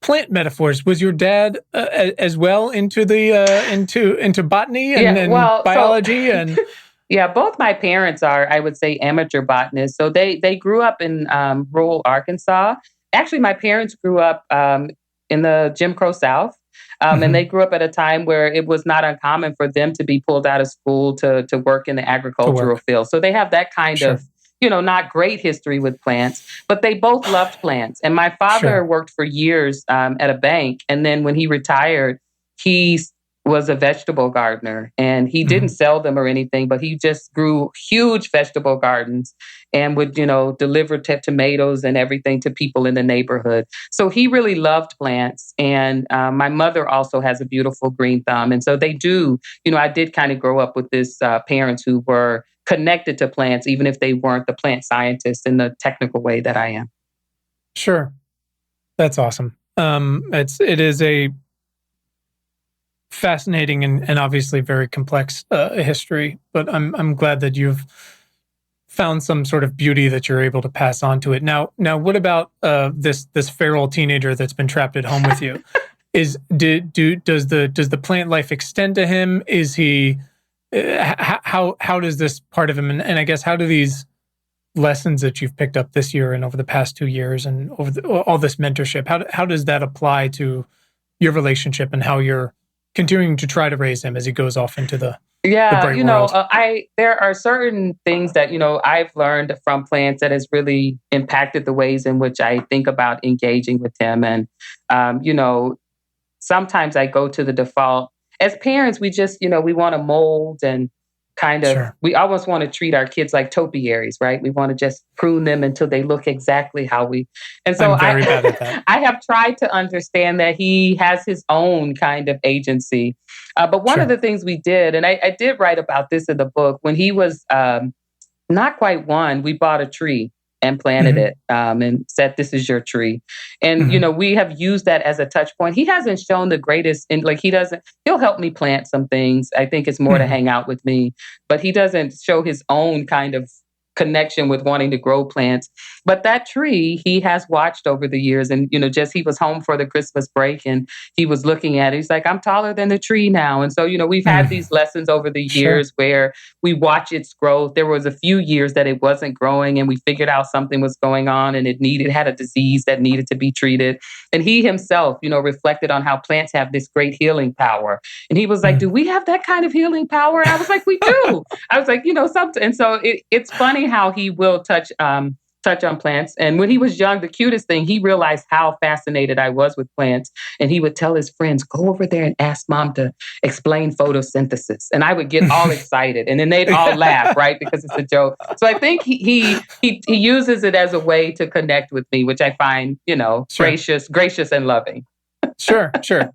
plant metaphors. Was your dad as well into the into botany and biology and? Yeah, both my parents are, I would say, amateur botanists. So they grew up in rural Arkansas. Actually, my parents grew up in the Jim Crow South. And they grew up at a time where it was not uncommon for them to be pulled out of school to work in the agricultural field. So they have that kind of, not great history with plants, but they both loved plants. And my father worked for years at a bank. And then when he retired, he was a vegetable gardener, and he didn't sell them or anything, but he just grew huge vegetable gardens and would, deliver tomatoes and everything to people in the neighborhood. So he really loved plants. And my mother also has a beautiful green thumb. And so they do, I did kind of grow up with this parents who were connected to plants, even if they weren't the plant scientists in the technical way that I am. Sure. That's awesome. It is a fascinating and obviously very complex history, but I'm glad that you've found some sort of beauty that you're able to pass on to it. Now, what about this feral teenager that's been trapped at home with you? Does the plant life extend to him? Is he how does this part of him and I guess how do these lessons that you've picked up this year and over the past 2 years and over all this mentorship, how does that apply to your relationship and how you're continuing to try to raise him as he goes off into the bright world? There are certain things that, I've learned from plants that has really impacted the ways in which I think about engaging with him. And, sometimes I go to the default. As parents, we just, we want to mold and kind of, we almost want to treat our kids like topiaries, right? We want to just prune them until they look exactly how we. And so I'm very bad at that. I have tried to understand that he has his own kind of agency. But one of the things we did, and I did write about this in the book, when he was not quite one, we bought a tree and planted it and said, this is your tree. And, we have used that as a touch point. He hasn't shown the greatest, he'll help me plant some things. I think it's more to hang out with me, but he doesn't show his own kind of connection with wanting to grow plants. But that tree he has watched over the years. And, he was home for the Christmas break and he was looking at it. He's like, I'm taller than the tree now. And so, we've had these lessons over the years where we watch its growth. There was a few years that it wasn't growing and we figured out something was going on and it had a disease that needed to be treated. And he himself, reflected on how plants have this great healing power. And he was like, do we have that kind of healing power? And I was like, we do. I was like, something. And so it's funny how he will touch on plants. And when he was young, the cutest thing, he realized how fascinated I was with plants. And he would tell his friends, go over there and ask mom to explain photosynthesis. And I would get all excited. And then they'd all laugh, right? Because it's a joke. So I think he uses it as a way to connect with me, which I find, gracious and loving. Sure.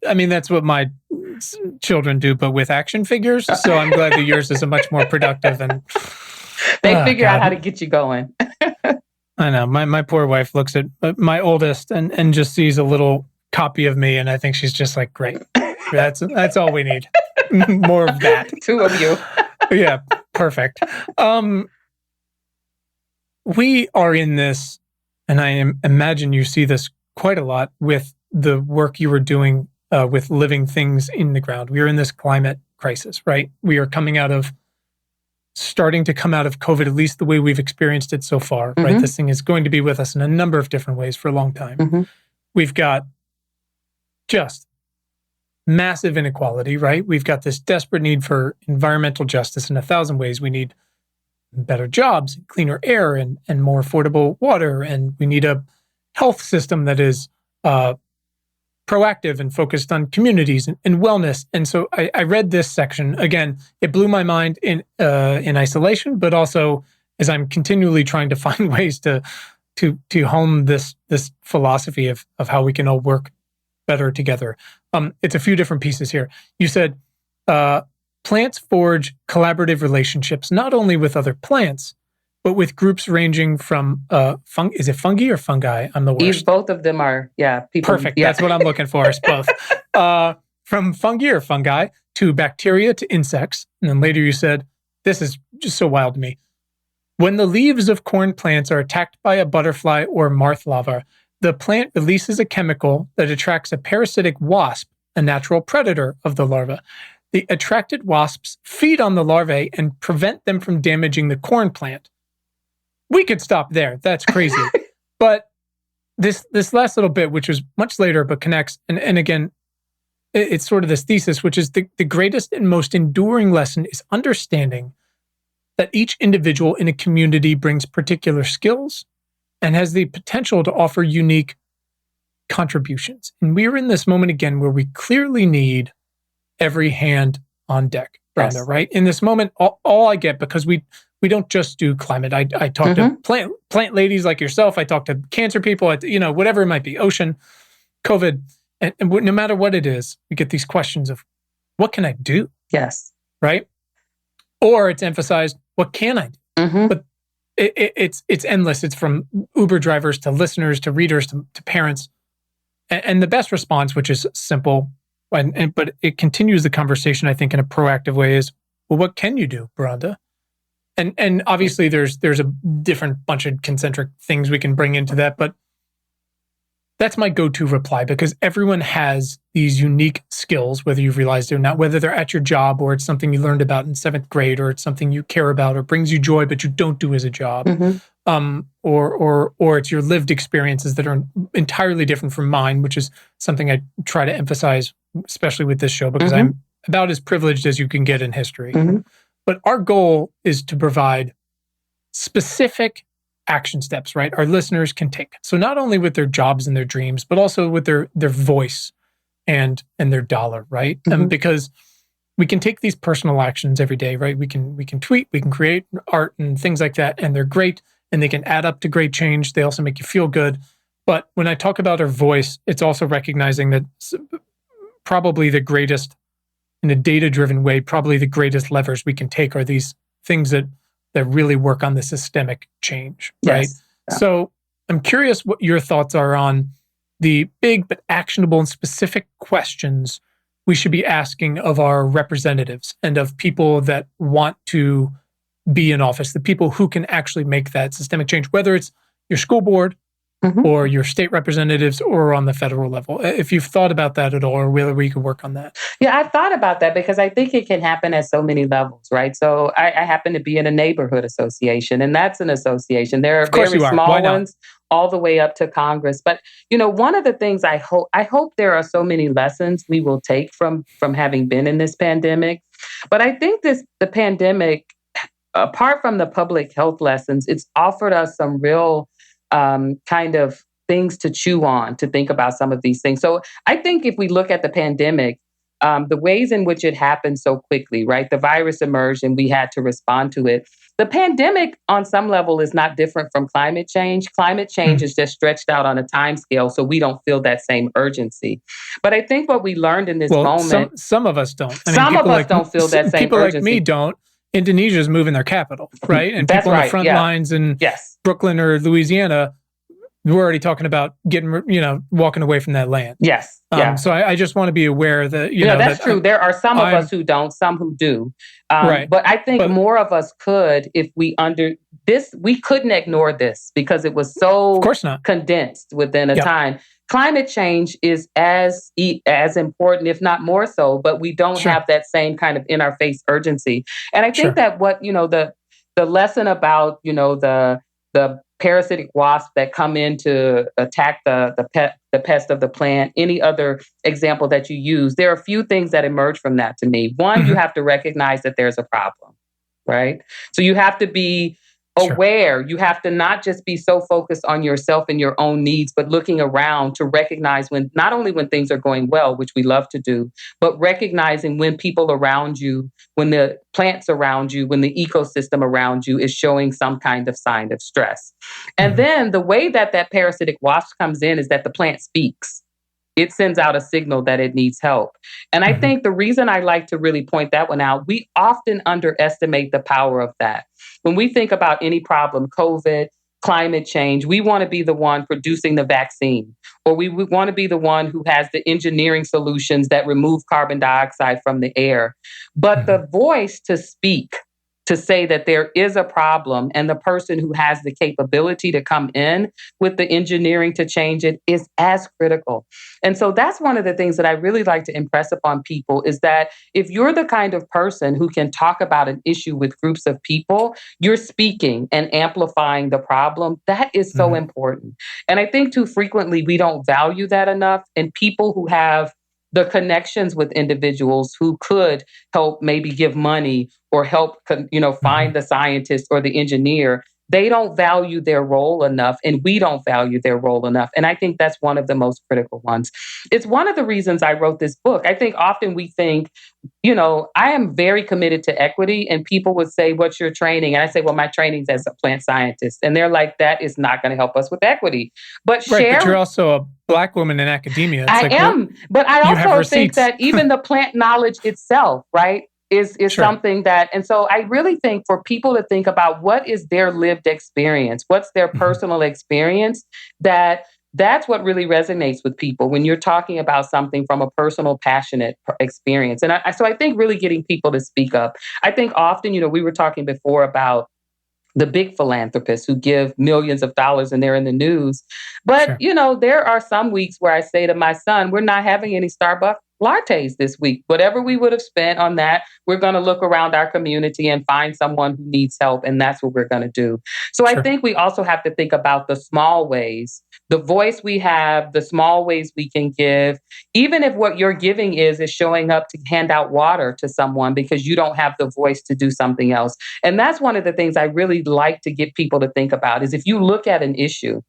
I mean, that's what my children do, but with action figures. So I'm glad that yours is a much more productive and... They figure out how to get you going. I know. My poor wife looks at my oldest and just sees a little copy of me, and I think she's just like, great. That's all we need. More of that. 2 of you. Yeah, perfect. We are in this, and I imagine you see this quite a lot with the work you were doing with living things in the ground. We are in this climate crisis, right? We are starting to come out of COVID, at least the way we've experienced it so far, right? This thing is going to be with us in a number of different ways for a long time. We've got just massive inequality, right? We've got this desperate need for environmental justice in 1,000 ways. We need better jobs, cleaner air, and more affordable water. And we need a health system that is proactive and focused on communities and wellness. And so I read this section again. It blew my mind in isolation, but also as I'm continually trying to find ways to hone this philosophy of how we can all work better together. It's a few different pieces here. You said plants forge collaborative relationships not only with other plants, but with groups ranging from is it fungi or fungi? I'm the worst. Both of them are, people. Perfect. That's what I'm looking for, is both. From fungi or fungi to bacteria to insects. And then later you said, this is just so wild to me. When the leaves of corn plants are attacked by a butterfly or moth larva, the plant releases a chemical that attracts a parasitic wasp, a natural predator of the larva. The attracted wasps feed on the larvae and prevent them from damaging the corn plant. We could stop there. That's crazy. But this last little bit, which was much later, but connects, and again, it's sort of this thesis, which is the greatest and most enduring lesson is understanding that each individual in a community brings particular skills and has the potential to offer unique contributions. And we're in this moment again where we clearly need every hand on deck, Brenda, yes. Right? In this moment, all I get, because we don't just do climate. I talk to plant ladies like yourself. I talk to cancer people, whatever it might be, ocean, COVID. And no matter what it is, we get these questions of, what can I do? Yes. Right? Or it's emphasized, what can I do? But it's endless. It's from Uber drivers to listeners to readers to parents. And the best response, which is simple, but it continues the conversation, I think, in a proactive way, is, well, what can you do, Brenda? And obviously there's a different bunch of concentric things we can bring into that, but that's my go-to reply, because everyone has these unique skills, whether you've realized it or not, whether they're at your job or it's something you learned about in 7th grade, or it's something you care about or brings you joy, but you don't do as a job. Or it's your lived experiences that are entirely different from mine, which is something I try to emphasize, especially with this show, because I'm about as privileged as you can get in history. But our goal is to provide specific action steps, right? Our listeners can take. So not only with their jobs and their dreams, but also with their voice and their dollar, right? Because we can take these personal actions every day, right? We can tweet, we can create art and things like that, and they're great, and they can add up to great change. They also make you feel good. But when I talk about our voice, it's also recognizing that probably the greatest, in a data-driven way, probably the greatest levers we can take are these things that really work on the systemic change, right? Yes. Yeah. So I'm curious what your thoughts are on the big but actionable and specific questions we should be asking of our representatives and of people that want to be in office, the people who can actually make that systemic change, whether it's your school board or your state representatives or on the federal level. If you've thought about that at all, or whether we could work on that. Yeah, I've thought about that, because I think it can happen at so many levels, right? So I happen to be in a neighborhood association, and that's an association. There are very small ones all the way up to Congress. But, one of the things I hope there are so many lessons we will take from having been in this pandemic. But I think the pandemic, apart from the public health lessons, it's offered us some real kind of things to chew on, to think about some of these things. So I think if we look at the pandemic, the ways in which it happened so quickly, right? The virus emerged and we had to respond to it. The pandemic, on some level, is not different from climate change. Climate change is just stretched out on a time scale, so we don't feel that same urgency. But I think what we learned in this moment... Some of us don't. Some of us don't feel that same people urgency. People like me don't. Indonesia's moving their capital, right? And That's people on the front lines in Brooklyn or Louisiana, we're already talking about walking away from that land. Yes. So I just want to be aware that, that's true. There are some of us who don't, some who do. Right. But I think more of us could, if we we couldn't ignore this, because it was so condensed within a time. Climate change is as important, if not more so, but we don't have that same kind of in-our-face urgency. And I think that what, the lesson about, the parasitic wasps that come in to attack the pest of the plant, any other example that you use, there are a few things that emerge from that to me. One, you have to recognize that there's a problem, right? So you have to be aware. You have to not just be so focused on yourself and your own needs, but looking around to recognize when, not only when things are going well, which we love to do, but recognizing when people around you, when the plants around you, when the ecosystem around you is showing some kind of sign of stress. And then the way that that parasitic wasp comes in is that the plant speaks. It sends out a signal that it needs help. And I think the reason I like to really point that one out, we often underestimate the power of that. When we think about any problem, COVID, climate change, we want to be the one producing the vaccine, or we want to be the one who has the engineering solutions that remove carbon dioxide from the air. But the voice to speak, to say that there is a problem, and the person who has the capability to come in with the engineering to change it is as critical. And so that's one of the things that I really like to impress upon people, is that if you're the kind of person who can talk about an issue with groups of people, you're speaking and amplifying the problem. That is so important. And I think too frequently we don't value that enough. And people who have the connections with individuals who could help maybe give money or help, find the scientist or the engineer, they don't value their role enough, and we don't value their role enough. And I think that's one of the most critical ones. It's one of the reasons I wrote this book. I think often we think, I am very committed to equity, and people would say, what's your training? And I say, well, my training's as a plant scientist. And they're like, that is not going to help us with equity. But but you're also a Black woman in academia. It's I am. But I also think that even the plant knowledge itself, right, is something that, and so I really think for people to think about what is their lived experience, what's their personal experience, that's what really resonates with people when you're talking about something from a personal, passionate experience. And so I think really getting people to speak up. I think often, we were talking before about the big philanthropists who give millions of dollars and they're in the news. But, there are some weeks where I say to my son, we're not having any Starbucks lattes this week. Whatever we would have spent on that, we're going to look around our community and find someone who needs help. And that's what we're going to do. So I think we also have to think about the small ways, the voice we have, the small ways we can give, even if what you're giving is showing up to hand out water to someone because you don't have the voice to do something else. And that's one of the things I really like to get people to think about is if you look at an issue,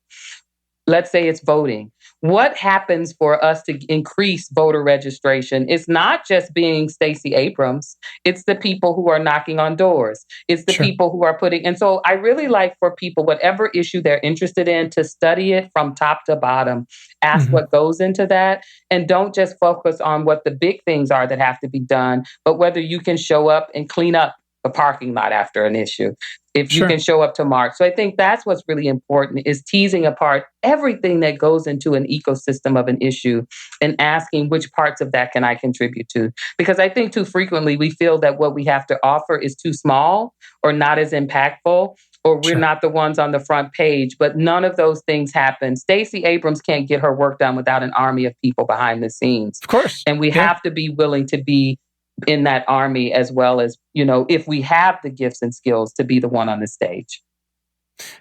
let's say it's voting. What happens for us to increase voter registration? It's not just being Stacey Abrams. It's the people who are knocking on doors. It's the people who are and so I really like for people, whatever issue they're interested in, to study it from top to bottom, ask what goes into that, and don't just focus on what the big things are that have to be done, but whether you can show up and clean up a parking lot after an issue, if you can show up to mark. So I think that's what's really important, is teasing apart everything that goes into an ecosystem of an issue and asking which parts of that can I contribute to? Because I think too frequently we feel that what we have to offer is too small or not as impactful, or we're not the ones on the front page, but none of those things happen. Stacey Abrams can't get her work done without an army of people behind the scenes. Of course. And we have to be willing to be in that army, as well as, if we have the gifts and skills, to be the one on the stage.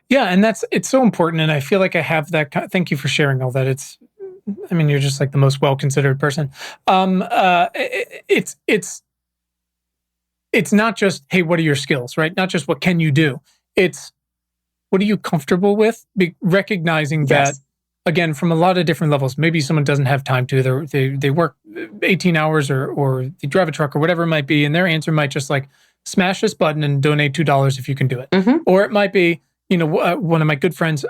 Yeah. And it's so important. And I feel like I have that. Thank you for sharing all that. You're just like the most well-considered person. It's not just, hey, what are your skills, right? Not just what can you do? It's what are you comfortable with? Recognizing that, again, from a lot of different levels. Maybe someone doesn't have time to. They work 18 hours or they drive a truck or whatever it might be, and their answer might just like smash this button and donate $2 if you can do it. Or it might be, one of my good friends,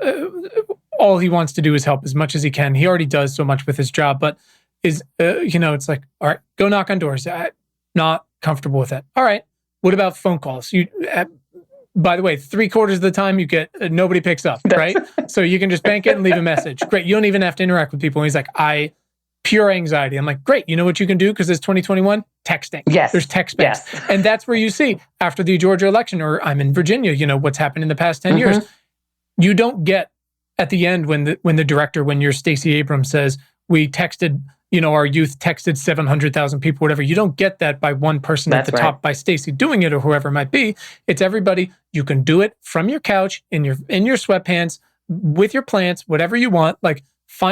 all he wants to do is help as much as he can. He already does so much with his job, but it's like, all right, go knock on doors. Not comfortable with that. All right, what about phone calls? By the way, 3/4 of the time you get nobody picks up, right? So you can just bank it and leave a message. Great. You don't even have to interact with people. And he's like, pure anxiety. I'm like, great. You know what you can do? Because it's 2021, texting. Yes. There's text banks. Yes. And that's where you see after the Georgia election, or I'm in Virginia, what's happened in the past 10 years. You don't get at the end when your Stacey Abrams says, we texted, our youth texted 700,000 people, whatever. You don't get that by one person at the top, by Stacy doing it or whoever it might be. It's everybody. You can do it from your couch, in your sweatpants, with your plants, whatever you want. Like,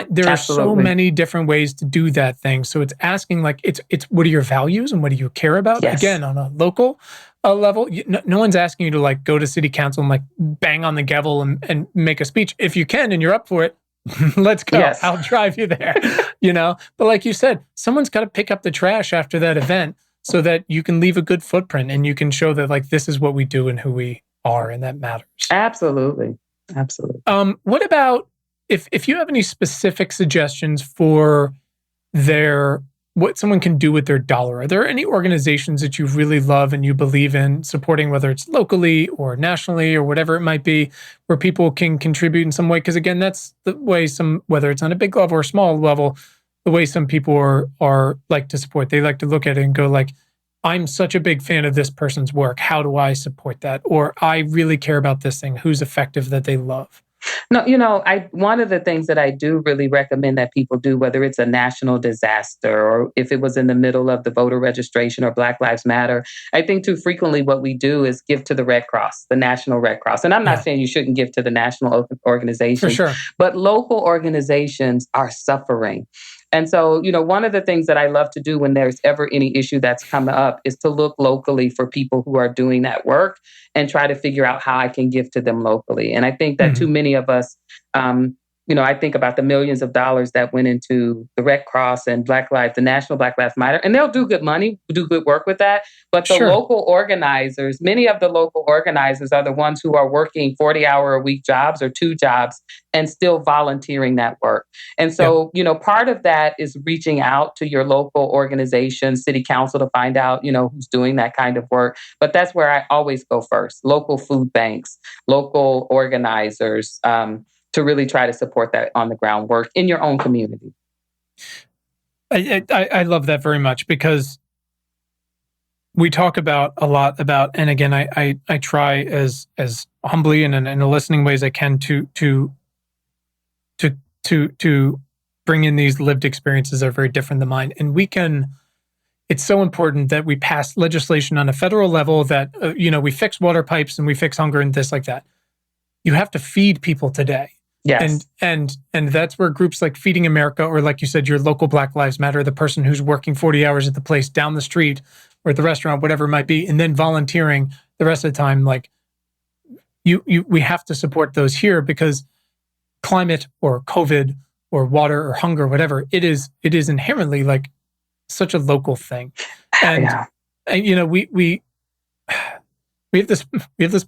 there are so many different ways to do that thing. So it's asking, like, it's what are your values and what do you care about? Yes. Again, on a local level, no one's asking you to like go to city council and like bang on the gavel and make a speech. If you can and you're up for it, let's go. Yes. I'll drive you there. But like you said, someone's got to pick up the trash after that event so that you can leave a good footprint and you can show that like this is what we do and who we are, and that matters. Absolutely. What about if you have any specific suggestions for what someone can do with their dollar? Are there any organizations that you really love and you believe in supporting, whether it's locally or nationally or whatever it might be, where people can contribute in some way? Because again, that's the way whether it's on a big level or small level, the way some people are like to support. They like to look at it and go like, I'm such a big fan of this person's work. How do I support that? Or I really care about this thing. Who's effective that they love? No, one of the things that I do really recommend that people do, whether it's a national disaster or if it was in the middle of the voter registration or Black Lives Matter, I think too frequently what we do is give to the Red Cross, the National Red Cross. And I'm not saying you shouldn't give to the national organization, for sure, but local organizations are suffering. And so, one of the things that I love to do when there's ever any issue that's come up is to look locally for people who are doing that work and try to figure out how I can give to them locally. And I think that too many of us, I think about the millions of dollars that went into the Red Cross and the National Black Lives Matter, and they'll do good money, do good work with that. But the local organizers, many of the local organizers are the ones who are working 40-hour-a-week jobs or 2 jobs and still volunteering that work. And so, part of that is reaching out to your local organization, city council, to find out, who's doing that kind of work. But that's where I always go first. Local food banks, local organizers, to really try to support that on the ground work in your own community. I love that very much, because we talk a lot about, and again, I try as humbly and in a listening way as I can to bring in these lived experiences that are very different than mine. And it's so important that we pass legislation on a federal level that, we fix water pipes and we fix hunger and this like that. You have to feed people today. Yes. And that's where groups like Feeding America, or like you said, your local Black Lives Matter, the person who's working 40 hours at the place down the street or at the restaurant, whatever it might be, and then volunteering the rest of the time, like we have to support those here, because climate or COVID or water or hunger, whatever, it is inherently like such a local thing. And, we have this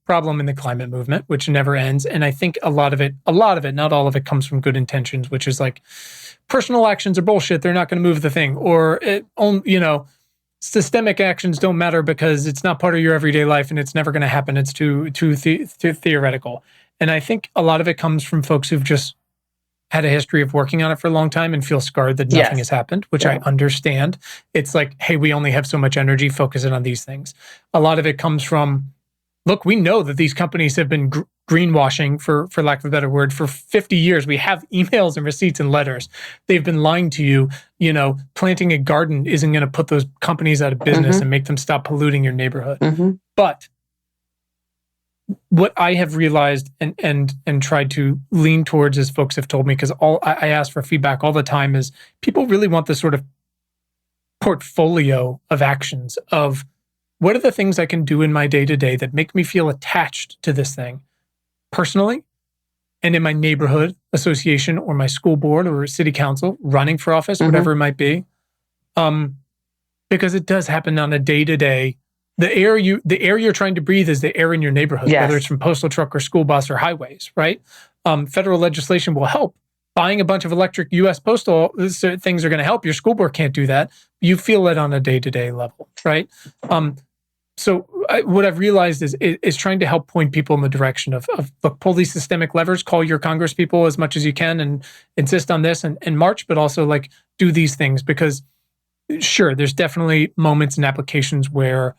problem in the climate movement, which never ends. And I think a lot of it, not all of it, comes from good intentions, which is like personal actions are bullshit. They're not going to move the thing. Or, systemic actions don't matter because it's not part of your everyday life and it's never going to happen. It's too theoretical. And I think a lot of it comes from folks who've just had a history of working on it for a long time and feel scarred that nothing has happened, which I understand. It's like, hey, we only have so much energy, focus it on these things. A lot of it comes from, look, we know that these companies have been greenwashing, for lack of a better word, for 50 years. We have emails and receipts and letters. They've been lying to you. Planting a garden isn't going to put those companies out of business and make them stop polluting your neighborhood. But what I have realized and tried to lean towards, as folks have told me, because I ask for feedback all the time, is people really want this sort of portfolio of actions of what are the things I can do in my day-to-day that make me feel attached to this thing personally and in my neighborhood association or my school board or city council, running for office, whatever it might be. Because it does happen on a day-to-day. The air you're trying to breathe is the air in your neighborhood, whether it's from postal truck or school bus or highways, right? Federal legislation will help. Buying a bunch of electric U.S. postal things are going to help. Your school board can't do that. You feel it on a day-to-day level, right? So what I've realized is trying to help point people in the direction of look, pull these systemic levers, call your Congress people as much as you can and insist on this and march, but also like do these things, because sure, there's definitely moments and applications where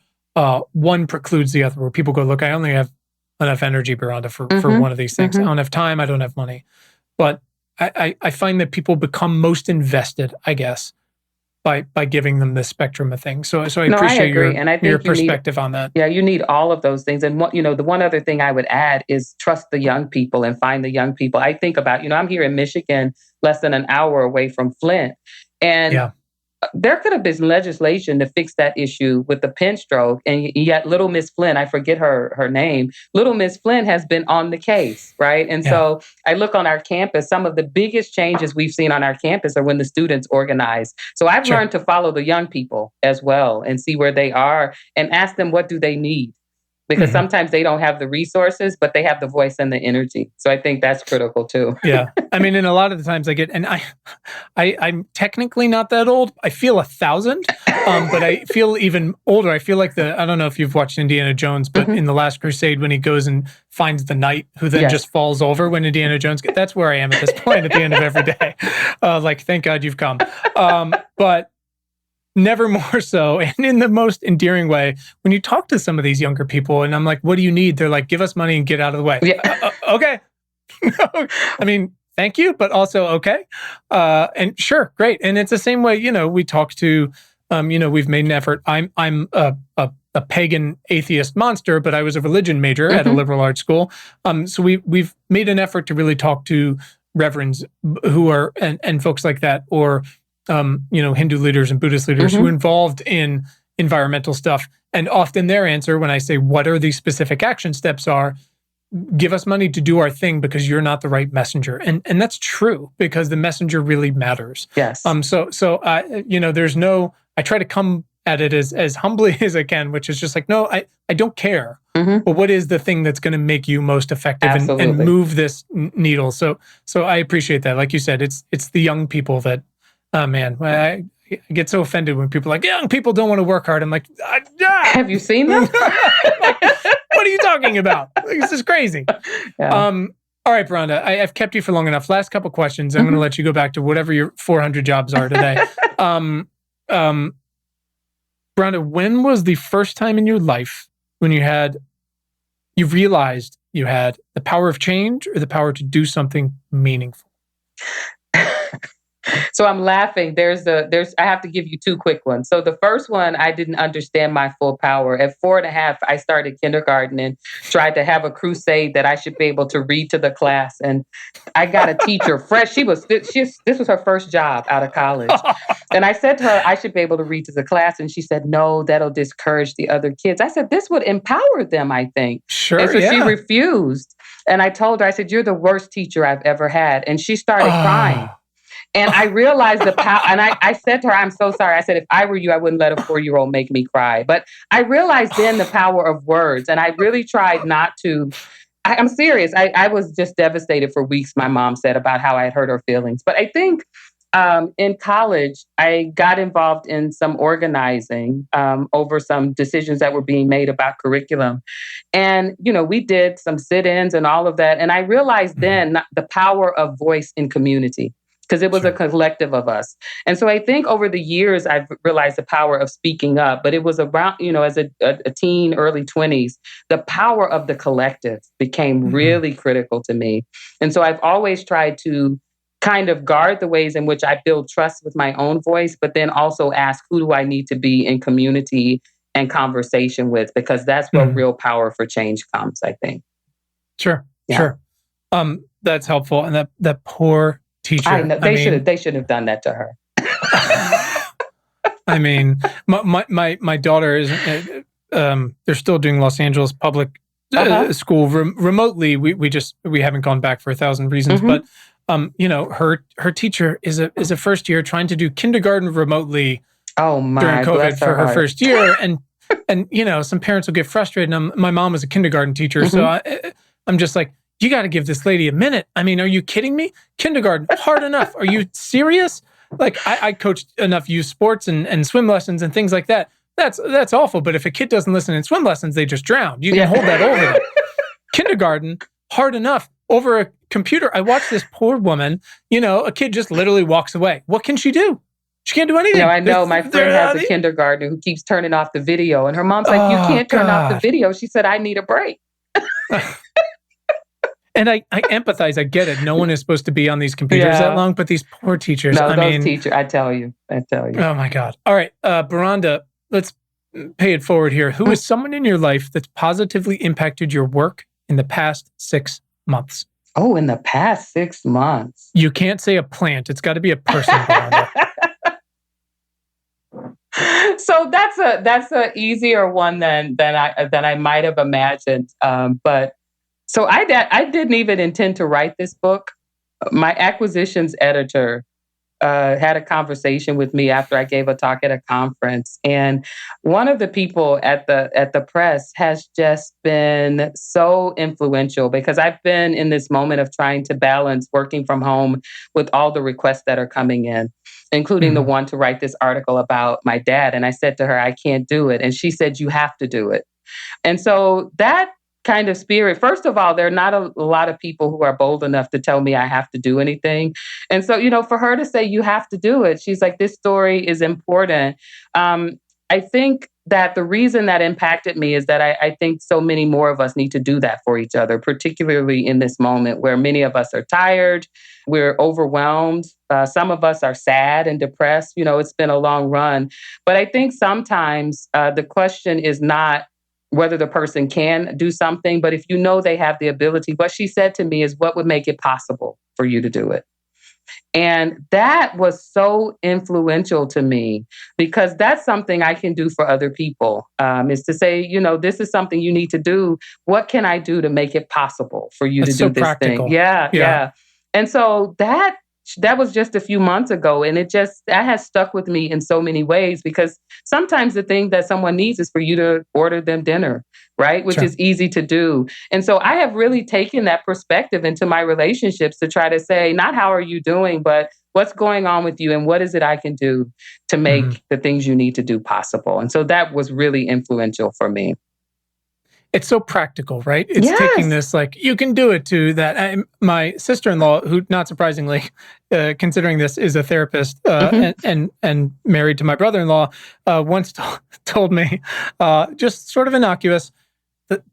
one precludes the other, where people go, look, I only have enough energy, Miranda, for one of these things. I don't have time. I don't have money. But I find that people become most invested, I guess, by giving them this spectrum of things. So I No, I appreciate agree. And I your think perspective on that. you need all of those things. And the one other thing I would add is trust the young people and find the young people. I think about, I'm here in Michigan, less than an hour away from Flint. And Yeah. there could have been legislation to fix that issue with the pen stroke. And yet little Miss Flynn, I forget her name, little Miss Flynn has been on the case, right? And so I look on our campus, some of the biggest changes we've seen on our campus are when the students organize. So I've learned to follow the young people as well and see where they are and ask them, what do they need? Because sometimes they don't have the resources, but they have the voice and the energy. So I think that's critical too. Yeah. I mean, and a lot of the times and I'm technically not that old. I feel 1,000, but I feel even older. I feel like I don't know if you've watched Indiana Jones, but in The Last Crusade, when he goes and finds the knight who then just falls over when Indiana Jones that's where I am at this point at the end of every day. Like, thank God you've come. But never more so, and in the most endearing way, when you talk to some of these younger people, and I'm like, what do you need? They're like, give us money and get out of the way. Yeah. Okay. I mean, thank you, but also okay. And sure, great. And it's the same way, we talk to, we've made an effort. I'm a pagan atheist monster, but I was a religion major at a liberal arts school. So we've made an effort to really talk to reverends who are, and folks like that, or Hindu leaders and Buddhist leaders who are involved in environmental stuff. And often their answer, when I say, what are these specific action steps are, give us money to do our thing because you're not the right messenger. And that's true, because the messenger really matters. Yes. So I try to come at it as humbly as I can, which is just like, no, I don't care. But what is the thing that's going to make you most effective and move this needle? So I appreciate that. Like you said, it's the young people that, oh man, I get so offended when people are like, young people don't want to work hard. I'm like, have you seen them? What are you talking about? This is crazy. Yeah. All right, Veranda, I've kept you for long enough. Last couple questions. I'm going to let you go back to whatever your 400 jobs are today. Veranda, when was the first time in your life when you realized you had the power of change or the power to do something meaningful? So I'm laughing. I have to give you two quick ones. So the first one, I didn't understand my full power. At 4.5, I started kindergarten and tried to have a crusade that I should be able to read to the class. And I got a teacher fresh. This was her first job out of college. And I said to her, I should be able to read to the class. And she said, no, that'll discourage the other kids. I said, this would empower them, I think. Sure. And so she refused. And I told her, I said, you're the worst teacher I've ever had. And she started crying. And I realized the power, and I said to her, I'm so sorry. I said, if I were you, I wouldn't let a 4-year-old make me cry. But I realized then the power of words. And I really tried not to, I'm serious. I was just devastated for weeks, my mom said, about how I had hurt her feelings. But I think in college, I got involved in some organizing over some decisions that were being made about curriculum. And, we did some sit-ins and all of that. And I realized then the power of voice in community, because it was a collective of us. And so I think over the years, I've realized the power of speaking up, but it was around, as a teen, early 20s, the power of the collective became really critical to me. And so I've always tried to kind of guard the ways in which I build trust with my own voice, but then also ask, who do I need to be in community and conversation with? Because that's where real power for change comes, I think. Sure. That's helpful. And that poor teacher. I know they should have done that to her. I mean, my daughter is, they're still doing Los Angeles public school remotely. We haven't gone back for 1,000 reasons, but her teacher is a first year trying to do kindergarten remotely. Oh my! During COVID for her first year, and some parents will get frustrated. And my mom was a kindergarten teacher, so I'm just like, you got to give this lady a minute. I mean, are you kidding me? Kindergarten, hard enough. Are you serious? Like, I coached enough youth sports and swim lessons and things like that. That's awful. But if a kid doesn't listen in swim lessons, they just drown. You can hold that over them. Kindergarten, hard enough. Over a computer, I watched this poor woman, a kid just literally walks away. What can she do? She can't do anything. I know. My friend has a kindergartner who keeps turning off the video. And her mom's like, you can't turn off the video. She said, I need a break. And I empathize. I get it. No one is supposed to be on these computers that long, but these poor teachers. No, those teachers, I tell you. Oh my God. All right. Beronda, let's pay it forward here. Who is someone in your life that's positively impacted your work in the past 6 months? Oh, in the past 6 months. You can't say a plant. It's got to be a person, Beronda. So that's a easier one than I might have imagined. But so I didn't even intend to write this book. My acquisitions editor had a conversation with me after I gave a talk at a conference, and one of the people at the press has just been so influential because I've been in this moment of trying to balance working from home with all the requests that are coming in, including the one to write this article about my dad. And I said to her, I can't do it. And she said, you have to do it. And so that kind of spirit, first of all, there are not a lot of people who are bold enough to tell me I have to do anything. And so, for her to say, you have to do it, she's like, this story is important. I think that the reason that impacted me is that I think so many more of us need to do that for each other, particularly in this moment where many of us are tired, we're overwhelmed. Some of us are sad and depressed. It's been a long run. But I think sometimes the question is not whether the person can do something, but if they have the ability. What she said to me is, what would make it possible for you to do it? And that was so influential to me because that's something I can do for other people, is to say, this is something you need to do. What can I do to make it possible for you to do this practical thing? Yeah. And so that was just a few months ago. And that has stuck with me in so many ways because sometimes the thing that someone needs is for you to order them dinner, right? Which is easy to do. And so I have really taken that perspective into my relationships to try to say, not how are you doing, but what's going on with you and what is it I can do to make the things you need to do possible. And so that was really influential for me. It's so practical, right? It's taking this, like, you can do it to that. My sister-in-law, who, not surprisingly, considering this, is a therapist and married to my brother-in-law, once told me, just sort of innocuous,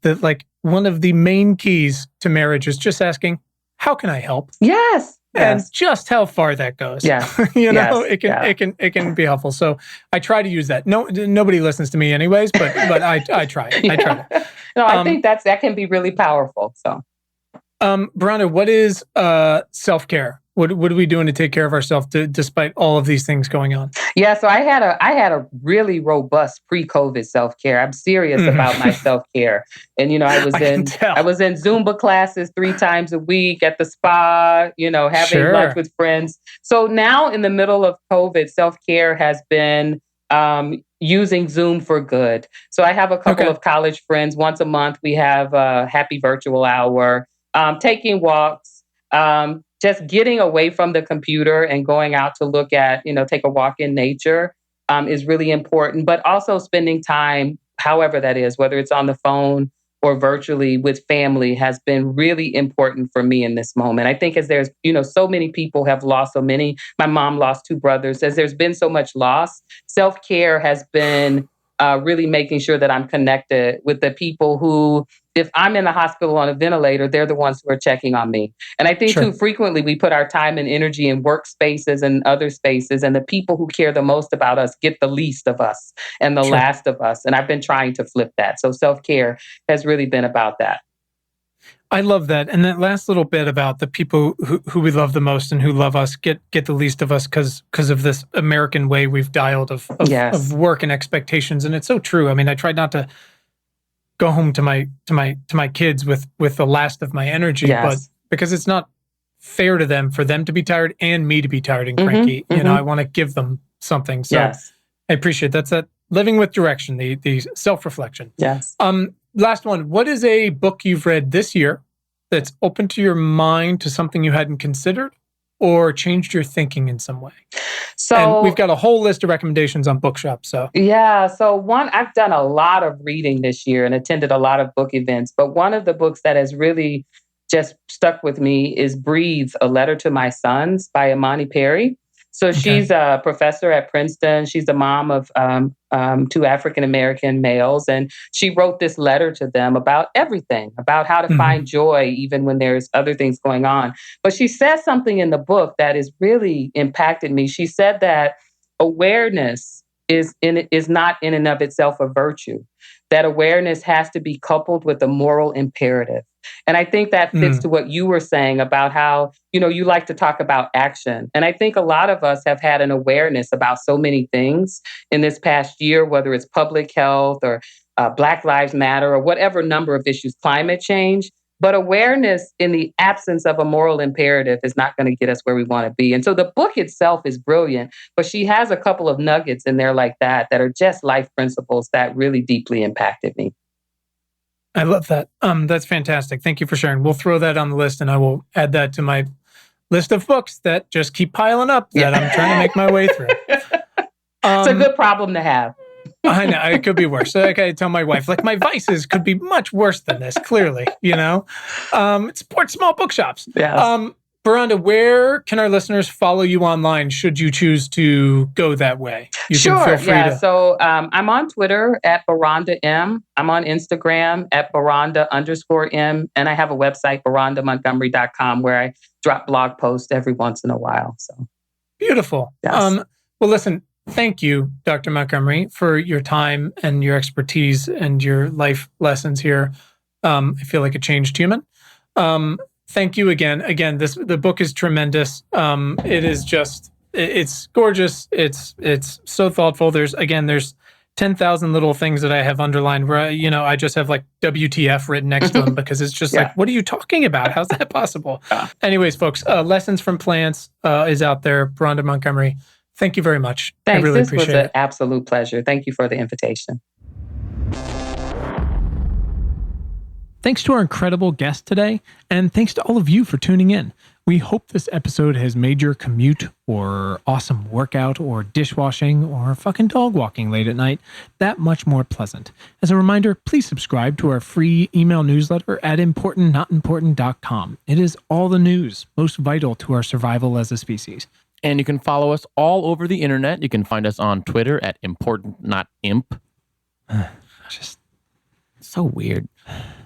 that like one of the main keys to marriage is just asking, how can I help? Yes. And just how far that goes, it can be helpful. So I try to use that. Nobody listens to me anyways, but I try. I try. No, I think that can be really powerful. So, Beronda, what is self-care? What are we doing to take care of ourselves despite all of these things going on? Yeah, so I had a really robust pre-COVID self-care. I'm serious about my self-care. And I was in Zumba classes 3 times a week, at the spa, having lunch with friends. So now in the middle of COVID, self-care has been using Zoom for good. So I have a couple of college friends. Once a month, we have a happy virtual hour, taking walks, just getting away from the computer and going out to look at, take a walk in nature is really important, but also spending time, however that is, whether it's on the phone or virtually with family, has been really important for me in this moment. I think as there's, so many people have lost so many. My mom lost 2 brothers. As there's been so much loss, self-care has been really making sure that I'm connected with the people who, if I'm in the hospital on a ventilator, they're the ones who are checking on me. And I think too frequently we put our time and energy in workspaces and other spaces, and the people who care the most about us get the least of us and the last of us. And I've been trying to flip that. So self-care has really been about that. I love that. And that last little bit about the people who we love the most and who love us get the least of us because of this American way we've dialed of work and expectations. And it's so true. I mean, I tried not to go home to my kids with the last of my energy, but because it's not fair to them for them to be tired and me to be tired and cranky. I want to give them something. So I appreciate that living with direction, the self-reflection. Yes. Last one. What is a book you've read this year that's opened to your mind to something you hadn't considered or changed your thinking in some way? So, and we've got a whole list of recommendations on Bookshop. So I've done a lot of reading this year and attended a lot of book events, but one of the books that has really just stuck with me is Breathe, A Letter to My Sons by Imani Perry. So she's a professor at Princeton. She's a mom of two African-American males. And she wrote this letter to them about everything, about how to find joy, even when there's other things going on. But she says something in the book that has really impacted me. She said that awareness is not in and of itself a virtue, that awareness has to be coupled with a moral imperative. And I think that fits to what you were saying about how, you like to talk about action. And I think a lot of us have had an awareness about so many things in this past year, whether it's public health or Black Lives Matter or whatever number of issues, climate change. But awareness in the absence of a moral imperative is not going to get us where we want to be. And so the book itself is brilliant, but she has a couple of nuggets in there like that are just life principles that really deeply impacted me. I love that. That's fantastic. Thank you for sharing. We'll throw that on the list, and I will add that to my list of books that just keep piling up that I'm trying to make my way through. It's a good problem to have. I know it could be worse. Like I tell my wife, my vices could be much worse than this. Clearly, support small bookshops. Yes. Beronda, where can our listeners follow you online should you choose to go that way? You sure. Can feel free to... So I'm on Twitter at Beronda M. I'm on Instagram at Beronda_M. And I have a website, BerondaMontgomery.com, where I drop blog posts every once in a while. So beautiful. Yes. Well, listen, thank you, Dr. Montgomery, for your time and your expertise and your life lessons here. I feel like a changed human. Thank you again. Again, the book is tremendous. It is just, it's gorgeous. It's so thoughtful. There's 10,000 little things that I have underlined where, I just have WTF written next to them because it's just what are you talking about? How's that possible? Anyways, folks, Lessons from Plants is out there. Beronda Montgomery, thank you very much. Thanks. I really appreciate it. This was it. an absolute pleasure. Thank you for the invitation. Thanks to our incredible guest today, and thanks to all of you for tuning in. We hope this episode has made your commute or awesome workout or dishwashing or fucking dog walking late at night that much more pleasant. As a reminder, please subscribe to our free email newsletter at importantnotimportant.com. It is all the news most vital to our survival as a species. And you can follow us all over the internet. You can find us on Twitter at importantnotimp. Just so weird.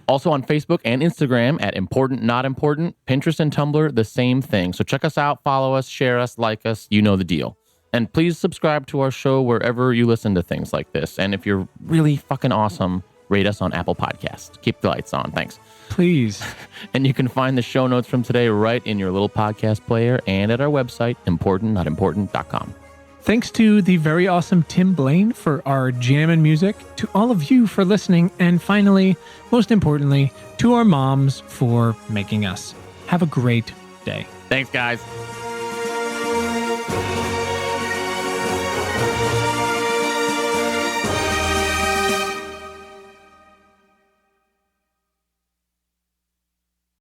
Also on Facebook and Instagram at Important Not Important. Pinterest and Tumblr, the same thing. So check us out, follow us, share us, like us. You know the deal. And please subscribe to our show wherever you listen to things like this. And if you're really fucking awesome, rate us on Apple Podcasts. Keep the lights on. Thanks. Please. And you can find the show notes from today right in your little podcast player and at our website, importantnotimportant.com. Thanks to the very awesome Tim Blaine for our jam and music, to all of you for listening, and finally, most importantly, to our moms for making us. Have a great day. Thanks, guys.